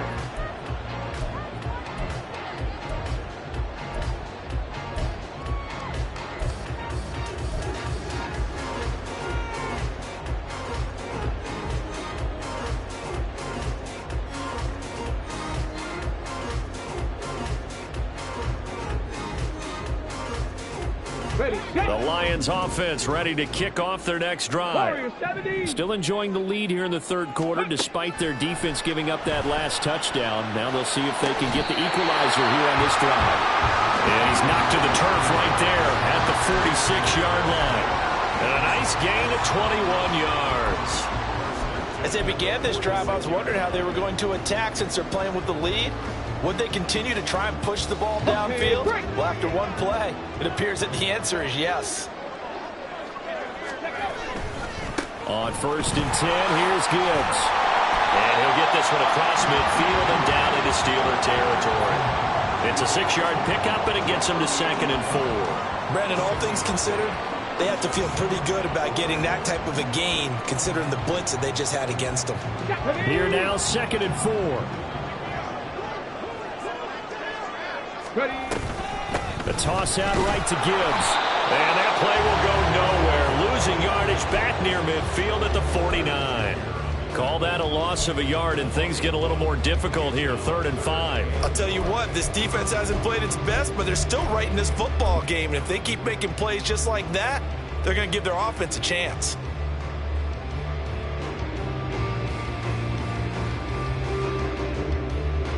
The Lions offense ready to kick off their next drive. Still enjoying the lead here in the 3rd quarter despite their defense giving up that last touchdown. Now they'll see if they can get the equalizer here on this drive. And he's knocked to the turf right there at the 46-yard line. And a nice gain of 21 yards. As they began this drive, I was wondering how they were going to attack since they're playing with the lead. Would they continue to try and push the ball downfield? Well, after one play, it appears that the answer is yes. On 1st and 10, here's Gibbs. And he'll get this one across midfield and down into Steeler territory. It's a 6-yard pickup, and it gets him to 2nd and 4. Brandon, all things considered, they have to feel pretty good about getting that type of a gain, considering the blitz that they just had against them. Here now, 2nd and 4. The toss out right to Gibbs. And that play will go nowhere. Losing yardage back near midfield at the 49. Call that a loss of a yard, and things get a little more difficult here. 3rd and 5. I'll tell you what, this defense hasn't played its best, but they're still right in this football game. And if they keep making plays just like that, they're going to give their offense a chance.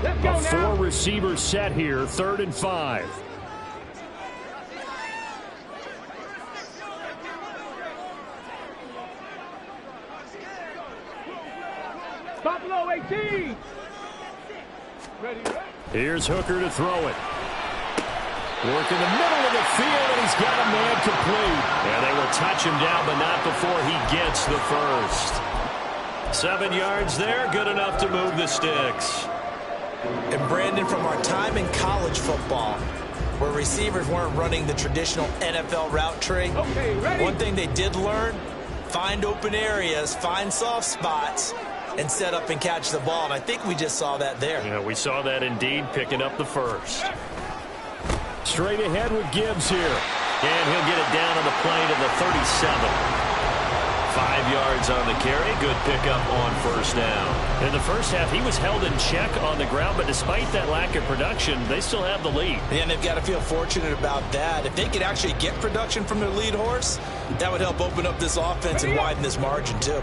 A 4-receiver set here, 3rd and 5. Buffalo 18. Ready. Here's Hooker to throw it. Work in the middle of the field, and he's got a man complete. And they will touch him down, but not before he gets the first. 7 yards there, good enough to move the sticks. And Brandon, from our time in college football, where receivers weren't running the traditional NFL route tree, one thing they did learn, find open areas, find soft spots, and set up and catch the ball. And I think we just saw that there. Yeah, we saw that indeed, picking up the first. Straight ahead with Gibbs here. And he'll get it down on the play to the 37. 5 yards on the carry. Good pickup on first down. In the first half, he was held in check on the ground, but despite that lack of production, they still have the lead. And they've got to feel fortunate about that. If they could actually get production from their lead horse, that would help open up this offense and widen this margin too.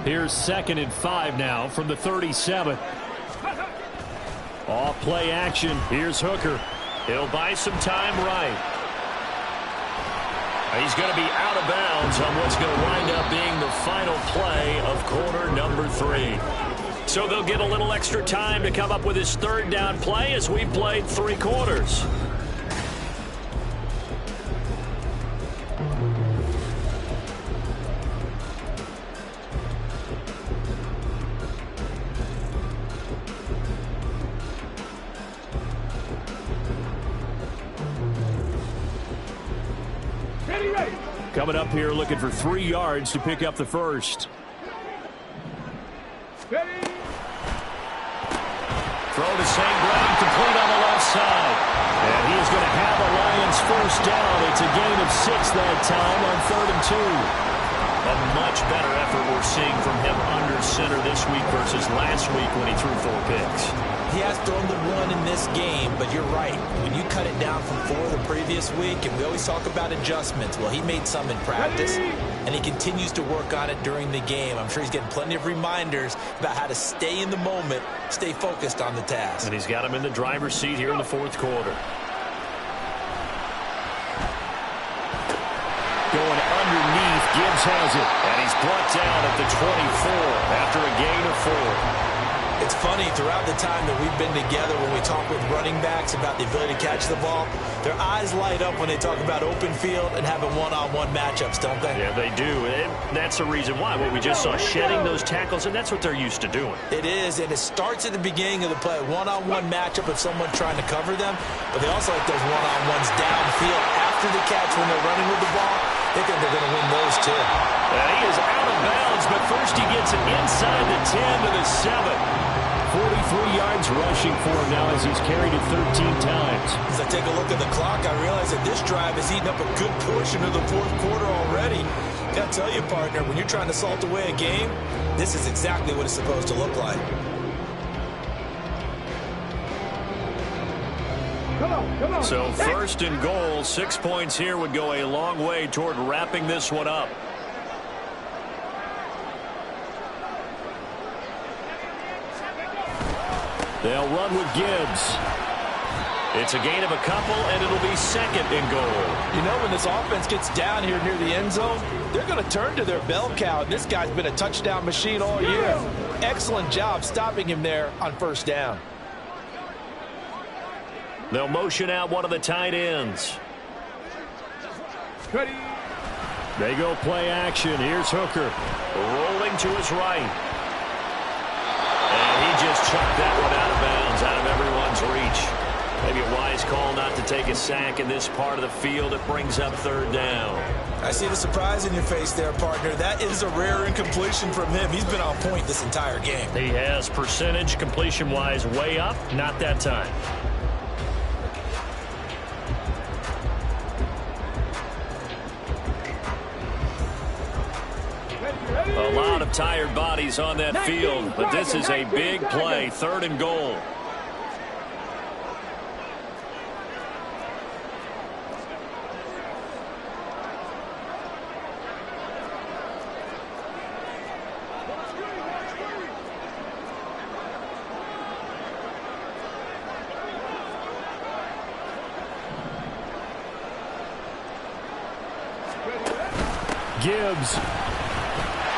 Here's 2nd and 5 now from the 37. Off play action. Here's Hooker. He'll buy some time right. He's going to be out of bounds on what's going to wind up being the final play of quarter number 3. So they'll get a little extra time to come up with his 3rd down play as we've played 3 quarters. Coming up here looking for 3 yards to pick up the first. Ready. Throw to St. Brown, complete on the left side. And he is going to have a Lions first down. It's a gain of 6 that time on 3rd and 2. A much better effort we're seeing from him under center this week versus last week when he threw 4 picks. He has thrown the one in this game, but you're right. When you cut it down from 4 the previous week, and we always talk about adjustments, well, he made some in practice, and he continues to work on it during the game. I'm sure he's getting plenty of reminders about how to stay in the moment, stay focused on the task. And he's got him in the driver's seat here in the 4th quarter. Going underneath, Gibbs has it. And he's brought down at the 24 after a gain of 4. It's funny, throughout the time that we've been together, when we talk with running backs about the ability to catch the ball, their eyes light up when they talk about open field and having one-on-one matchups, don't they? Yeah, they do. And that's the reason why. What we just saw, shedding those tackles, and that's what they're used to doing. It is, and it starts at the beginning of the play. One-on-one matchup of someone trying to cover them, but they also like those one-on-ones downfield after the catch when they're running with the ball. They think they're going to win those, too. And he is out of bounds, but first he gets it inside the 10 to the 7. 43 yards rushing for him now as he's carried it 13 times. As I take a look at the clock, I realize that this drive has eaten up a good portion of the 4th quarter already. Got to tell you, partner, when you're trying to salt away a game, this is exactly what it's supposed to look like. Come on. So 1st and goal, 6 points here would go a long way toward wrapping this one up. They'll run with Gibbs. It's a gain of a couple, and it'll be 2nd and goal. You know, when this offense gets down here near the end zone, they're going to turn to their bell cow. This guy's been a touchdown machine all year. Excellent job stopping him there on 1st down. They'll motion out one of the tight ends. Ready. They go play action. Here's Hooker. Rolling to his right. And he just chucked that one out of bounds, out of everyone's reach. Maybe a wise call not to take a sack in this part of the field. It brings up 3rd down. I see the surprise in your face there, partner. That is a rare incompletion from him. He's been on point this entire game. He has percentage completion-wise way up. Not that time. A lot of tired bodies on that field, but this is a big play, 3rd and goal. Gibbs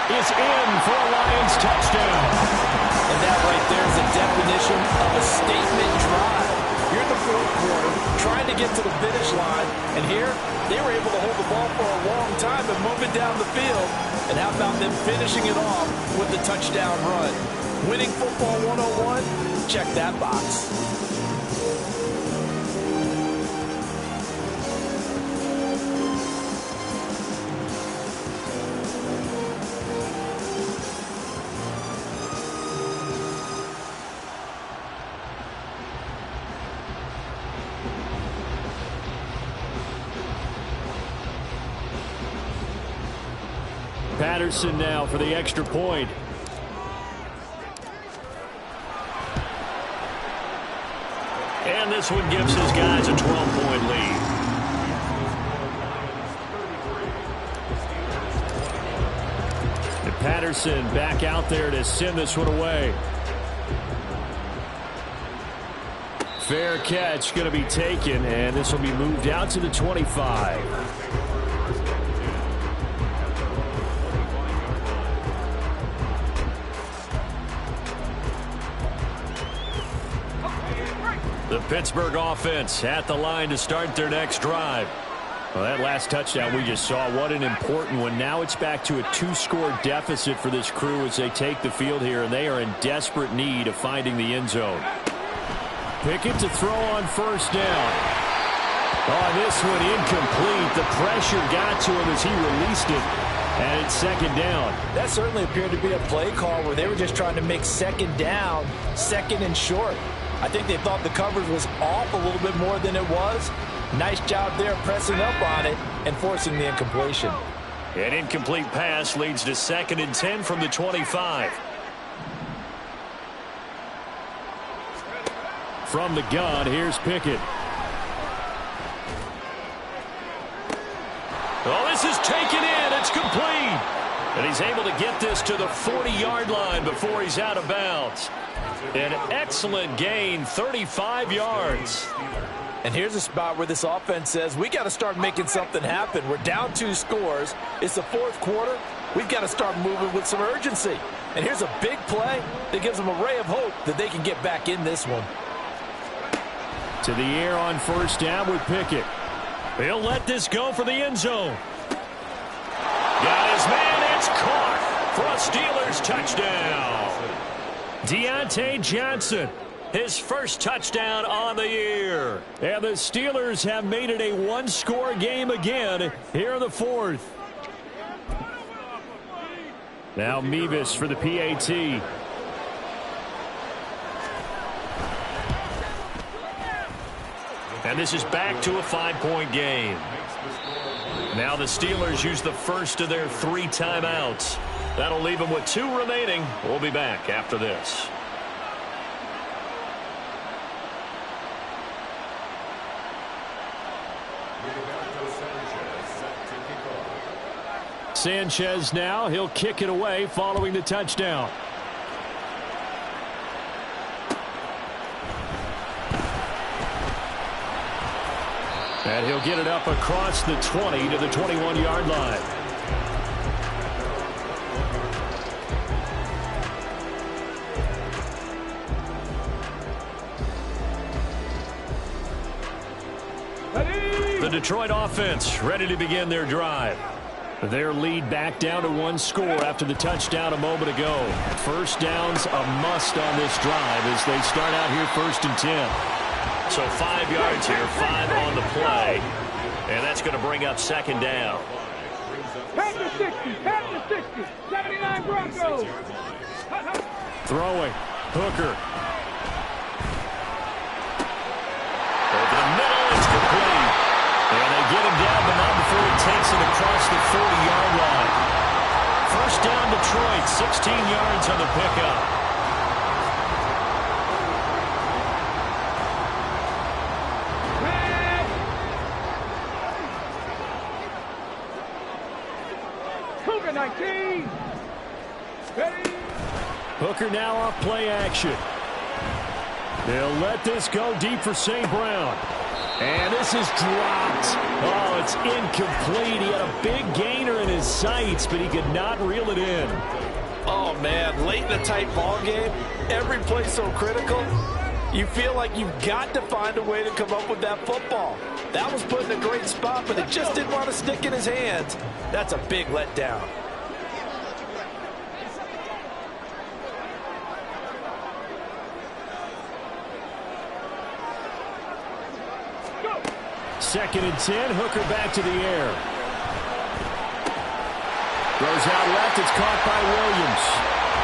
is in for a Lions touchdown. And that right there is a definition of a statement drive. You're in the 4th quarter, trying to get to the finish line, and here they were able to hold the ball for a long time and move it down the field. And how about them finishing it off with the touchdown run? Winning football 101? Check that box. Patterson now for the extra point. And this one gives his guys a 12-point lead. And Patterson back out there to send this one away. Fair catch going to be taken, and this will be moved out to the 25. The Pittsburgh offense at the line to start their next drive. Well, that last touchdown we just saw, what an important one. Now it's back to a 2-score deficit for this crew as they take the field here, and they are in desperate need of finding the end zone. Pickett to throw on first down. Oh, this one incomplete. The pressure got to him as he released it, and it's second down. That certainly appeared to be a play call where they were just trying to make second down, second and short. I think they thought the coverage was off a little bit more than it was. Nice job there pressing up on it and forcing the incompletion. An incomplete pass leads to 2nd and 10 from the 25. From the gun, here's Pickett. Oh, this is taken in. It's complete. And he's able to get this to the 40-yard line before he's out of bounds. An excellent gain, 35 yards. And here's a spot where this offense says, we got to start making something happen. We're down 2 scores. It's the 4th quarter. We've got to start moving with some urgency. And here's a big play that gives them a ray of hope that they can get back in this one. To the air on first down with Pickett. He'll let this go for the end zone. Got his man. It's caught for a Steelers touchdown. Deontay Johnson, his first touchdown on the year. And the Steelers have made it a 1-score game again here in the 4th. Now Mevis for the PAT. And this is back to a 5-point game. Now the Steelers use the first of their 3 timeouts. That'll leave them with 2 remaining. We'll be back after this. Sanchez now. He'll kick it away following the touchdown. And he'll get it up across the 20 to the 21-yard line. The Detroit offense ready to begin their drive. Their lead back down to 1 score after the touchdown a moment ago. First down's a must on this drive as they start out here 1st and 10. So 5 yards here, 5 on the play. And that's going to bring up 2nd down. Pass to 60, 79 Broncos. Throwing, Hooker. Over the middle, it's complete. And they get him down, but not before he takes it across the 40-yard line. First down, Detroit, 16 yards on the pickup. Hooker now off play action. They'll let this go deep for St. Brown. And this is dropped. Oh, it's incomplete. He had a big gainer in his sights, but he could not reel it in. Oh, man, late in a tight ball game, every play so critical. You feel like you've got to find a way to come up with that football. That was put in a great spot, but it just didn't want to stick in his hands. That's a big letdown. Second and 10, Hooker back to the air. Throws out left, it's caught by Williams.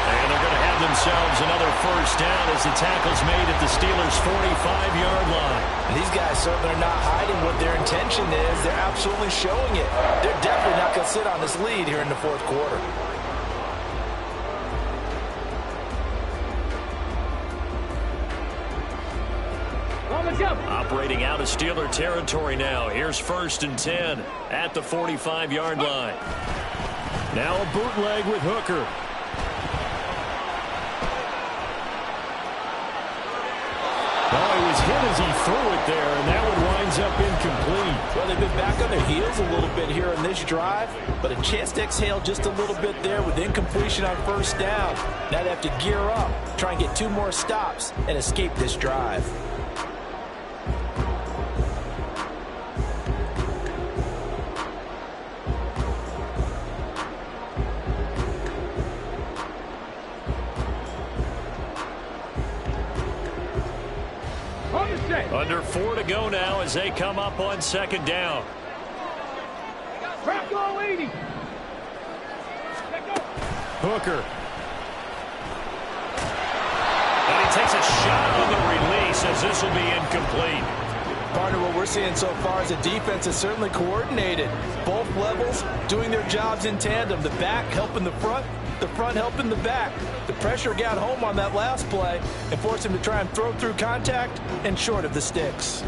And they're going to have themselves another first down as the tackle's made at the Steelers' 45-yard line. And these guys certainly are not hiding what their intention is. They're absolutely showing it. They're definitely not going to sit on this lead here in the fourth quarter. Operating out of Steeler territory now. Here's 1st and 10 at the 45-yard line. Now a bootleg with Hooker. Oh, he was hit as he threw it there, and that one winds up incomplete. Well, they've been back on their heels a little bit here in this drive, but a chance to exhale just a little bit there with incompletion on first down. Now they have to gear up, try and get 2 more stops, and escape this drive. Under 4 to go now as they come up on 2nd down. Bronco 80. Hooker. And he takes a shot on the release as this will be incomplete. Partner, what we're seeing so far is the defense is certainly coordinated. Both levels doing their jobs in tandem. The back helping the front helping the back. The pressure got home on that last play and forced him to try and throw through contact and short of the sticks.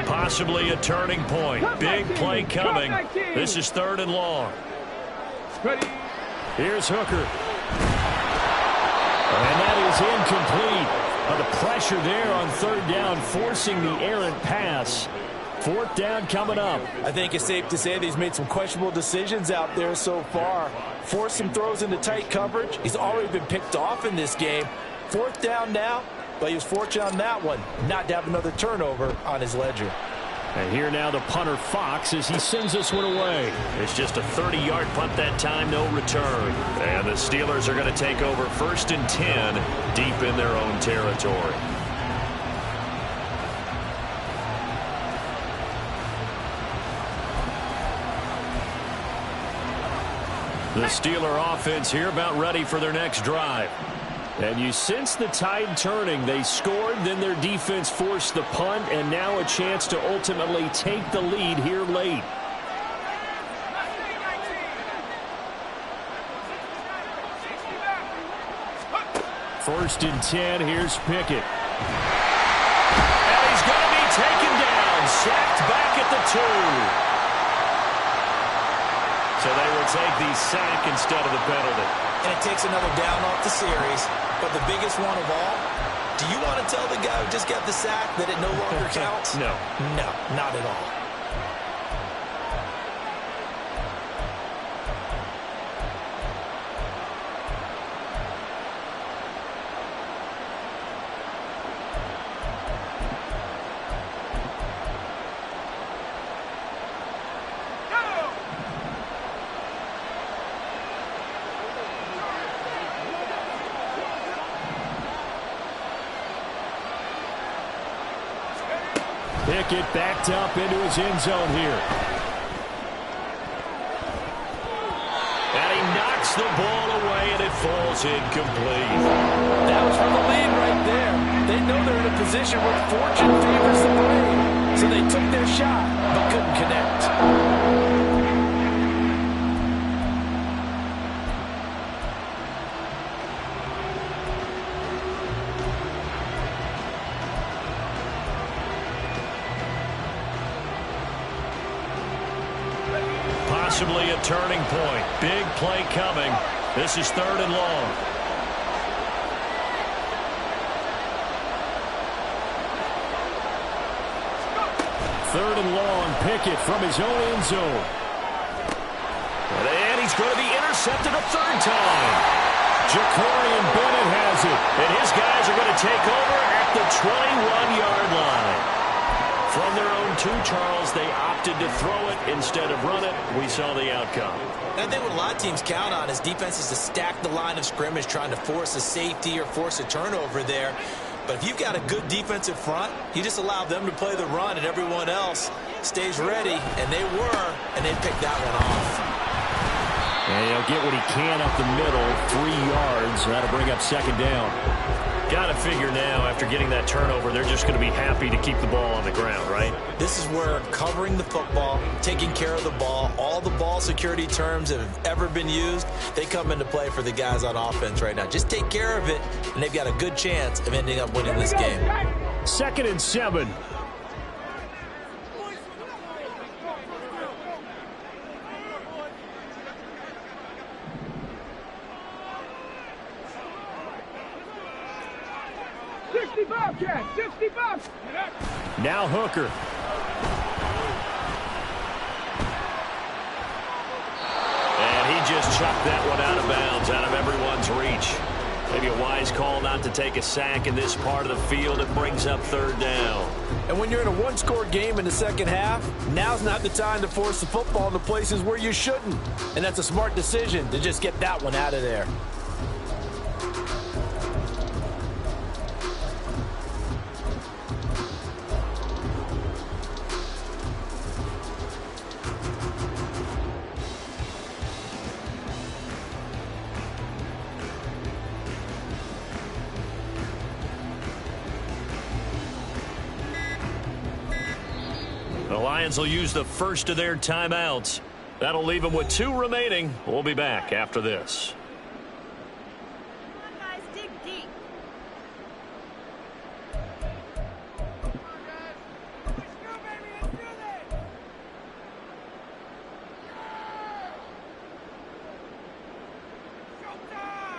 Possibly a turning point. Big play coming. This is 3rd and long. Ready. Here's Hooker. And that is incomplete. The pressure there on 3rd down, forcing the errant pass. 4th down coming up. I think it's safe to say that he's made some questionable decisions out there so far. Forced some throws into tight coverage. He's already been picked off in this game. 4th down now, but he was fortunate on that one not to have another turnover on his ledger. And here now the punter Fox as he sends this one away. It's just a 30-yard punt that time, no return. And the Steelers are going to take over 1st and 10 deep in their own territory. The Steeler offense here about ready for their next drive. And you sense the tide turning. They scored, then their defense forced the punt, and now a chance to ultimately take the lead here late. First and 10, here's Pickett. And he's going to be taken down, sacked back at the 2. So they will take the sack instead of the penalty. And it takes another down off the series. But the biggest one of all, do you want to tell the guy who just got the sack that it no longer counts? No. No, not at all. Pickett backed up into his end zone here. And he knocks the ball away, and it falls incomplete. That was for the lead right there. They know they're in a position where fortune favors the brave. So they took their shot, but couldn't connect. Possibly a turning point. Big play coming. This is 3rd and long. Third and long. Pickett from his own end zone. And he's going to be intercepted a 3rd time. Jacorian Bennett has it. And his guys are going to take over at the 21-yard line. From their own 2, Charles, they opted to throw it instead of run it. We saw the outcome. I think what a lot of teams count on is defenses to stack the line of scrimmage, trying to force a safety or force a turnover there. But if you've got a good defensive front, you just allow them to play the run and everyone else stays ready, and they picked that one off. And he'll get what he can up the middle, 3 yards. That'll bring up second down. Got to figure now, after getting that turnover, they're just going to be happy to keep the ball on the ground, right? This is where covering the football, taking care of the ball, all the ball security terms that have ever been used, they come into play for the guys on offense right now. Just take care of it, and they've got a good chance of ending up winning this game. 2nd and 7. Now Hooker. And he just chucked that one out of bounds, out of everyone's reach. Maybe a wise call not to take a sack in this part of the field. It brings up 3rd down. And when you're in a one-score game in the second half, now's not the time to force the football into places where you shouldn't. And that's a smart decision to just get that one out of there. The Lions will use the first of their timeouts. That'll leave them with 2 remaining. We'll be back after this. Come on, guys, dig deep. Let's go, baby. Let's do this. Showtime.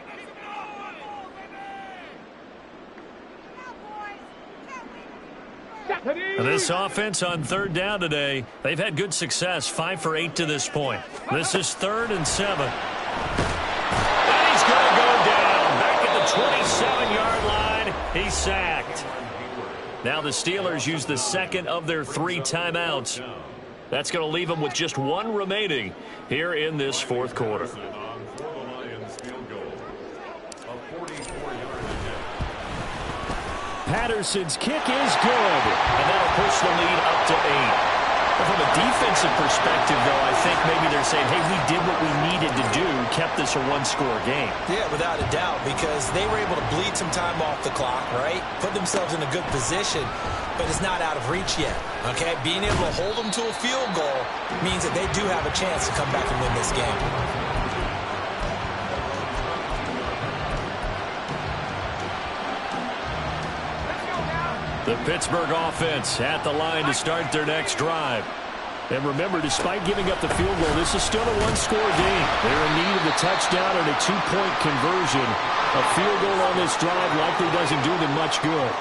Let's go, baby. Come on, boys. Can't wait. And this offense on 3rd down today, they've had good success, 5 for 8 to this point. This is 3rd and 7. And he's going to go down. Back at the 27-yard line, he's sacked. Now the Steelers use the 2nd of their 3 timeouts. That's going to leave them with just 1 remaining here in this 4th quarter. Patterson's kick is good, and that'll push the lead up to 8. But from a defensive perspective, though, I think maybe they're saying, hey, we did what we needed to do, kept this a 1-score game. Yeah, without a doubt, because they were able to bleed some time off the clock, right? Put themselves in a good position, but it's not out of reach yet, okay? Being able to hold them to a field goal means that they do have a chance to come back and win this game. The Pittsburgh offense at the line to start their next drive. And remember, despite giving up the field goal, this is still a 1-score game. They're in need of the touchdown and a 2-point conversion. A field goal on this drive likely doesn't do them much good.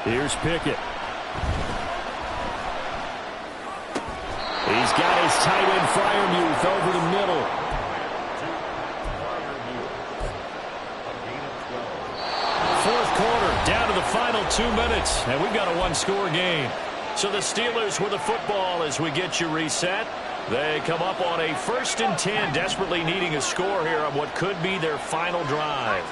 Here's Pickett. He's got his tight end Freiermuth over the middle. Fourth quarter, down to the final 2 minutes, and we've got a 1-score game. So the Steelers with the football as we get you reset. They come up on a 1st and 10, desperately needing a score here on what could be their final drive.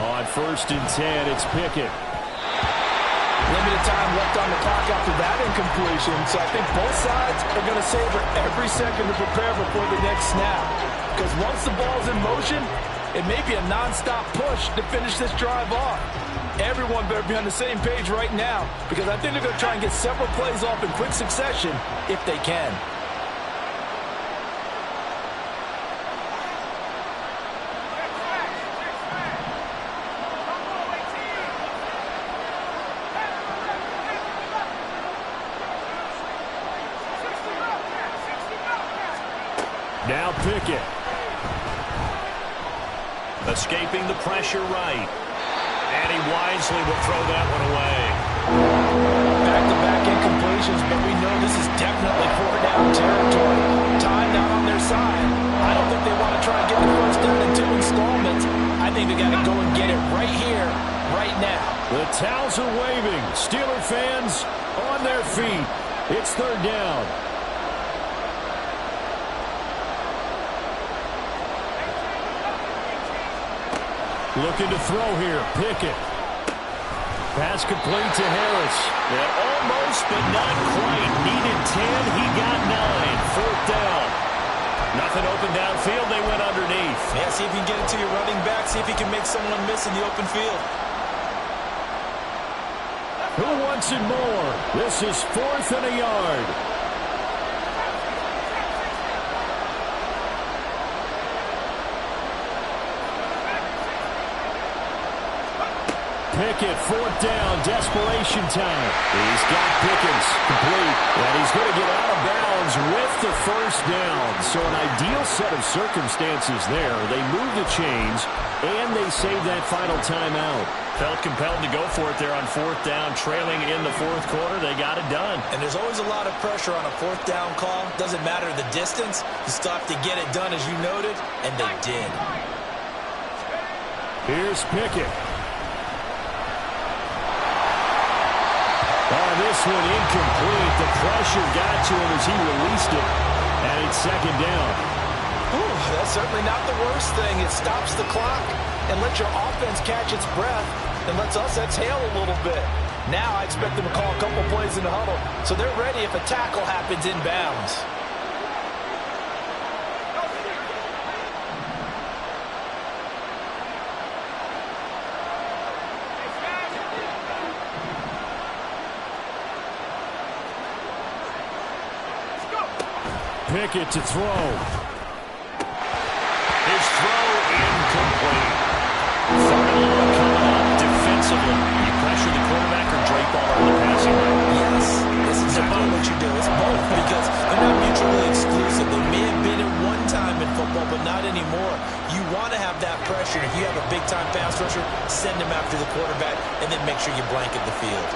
On 1st and 10, it's Pickett. Limited time left on the clock after that incompletion, so I think both sides are going to savor every second to prepare before the next snap. Because once the ball's in motion, it may be a non-stop push to finish this drive off. Everyone better be on the same page right now, because I think they're going to try and get several plays off in quick succession if they can. Now Pickett. Escaping the pressure right. And he wisely will throw that one away. Back-to-back incompletions, but we know this is definitely 4-down territory. Time not on their side. I don't think they want to try and get the first down in 2 installments. I think they got to go and get it right now. The towels are waving. Steeler fans on their feet. It's third down. Looking to throw here. Pickett. Pass complete to Harris. Yeah, almost, but not quite. Needed 10. He got 9. Fourth down. Nothing open downfield. They went underneath. Yeah, see if you can get it to your running back. See if you can make someone miss in the open field. Who wants it more? This is 4th and a yard. Pickett, 4th down, desperation time. He's got Pickens complete, and he's going to get out of bounds with the first down. So an ideal set of circumstances there. They move the chains, and they save that final timeout. Felt compelled to go for it there on 4th down, trailing in the 4th quarter. They got it done. And there's always a lot of pressure on a 4th down call. Doesn't matter the distance. You still have to get it done, as you noted, and they did. Here's Pickett. Oh, this one incomplete. The pressure got to him as he released it, and it's second down. Ooh, that's certainly not the worst thing. It stops the clock and lets your offense catch its breath and lets us exhale a little bit. Now I expect them to call a couple plays in the huddle, so they're ready if a tackle happens inbounds. Pickett to throw. His throw incomplete. Third and long coming up defensively. You pressure the quarterback or drape all over the passing lane. Yes, that's exactly what you do. It's both because they're not mutually exclusive. They may have been at one time in football, but not anymore. You want to have that pressure. If you have a big-time pass rusher, send him after the quarterback, and then make sure you blanket the field.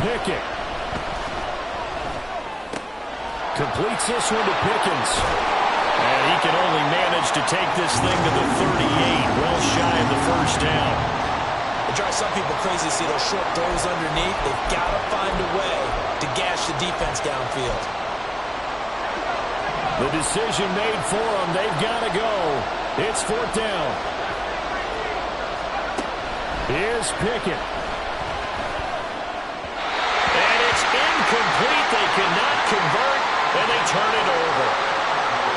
Pickett completes this one to Pickens. And he can only manage to take this thing to the 38, well shy of the first down. It drives some people crazy to see those short throws underneath. They've got to find a way to gash the defense downfield. The decision made for them. They've got to go. It's 4th down. Here's Pickett. Incomplete. They cannot convert, and they turn it over.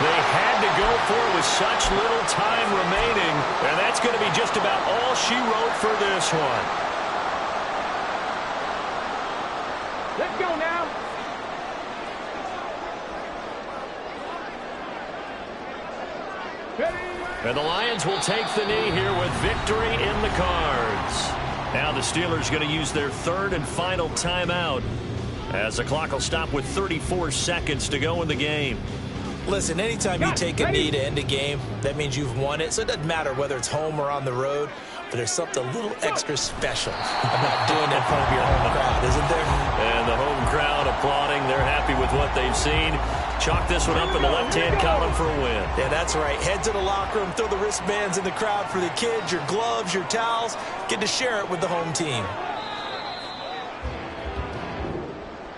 They had to go for it with such little time remaining, and that's going to be just about all she wrote for this one. Let's go now. And the Lions will take the knee here with victory in the cards. Now the Steelers going to use their third and final timeout, as the clock will stop with 34 seconds to go in the game. Listen, anytime you take a knee to end a game, that means you've won it. So it doesn't matter whether it's home or on the road, but there's something a little extra special about doing it in front of your home crowd, isn't there? And the home crowd applauding. They're happy with what they've seen. Chalk this one up in the left-hand column for a win. Yeah, that's right. Head to the locker room, throw the wristbands in the crowd for the kids, your gloves, your towels. Get to share it with the home team.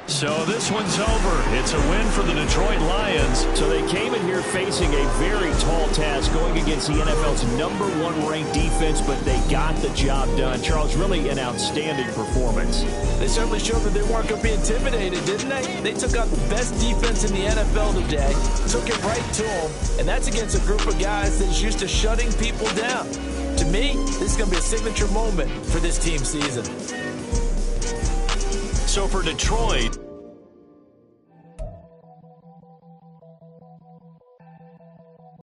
So this one's over. It's a win for the Detroit Lions. So they came in here facing a very tall task, going against the NFL's #1 ranked defense, but they got the job done. Charles, really an outstanding performance. They certainly showed that they weren't going to be intimidated, didn't they? They took out the best defense in the NFL today, took it right to them, and that's against a group of guys that's used to shutting people down. To me, this is going to be a signature moment for this team season. So for Detroit,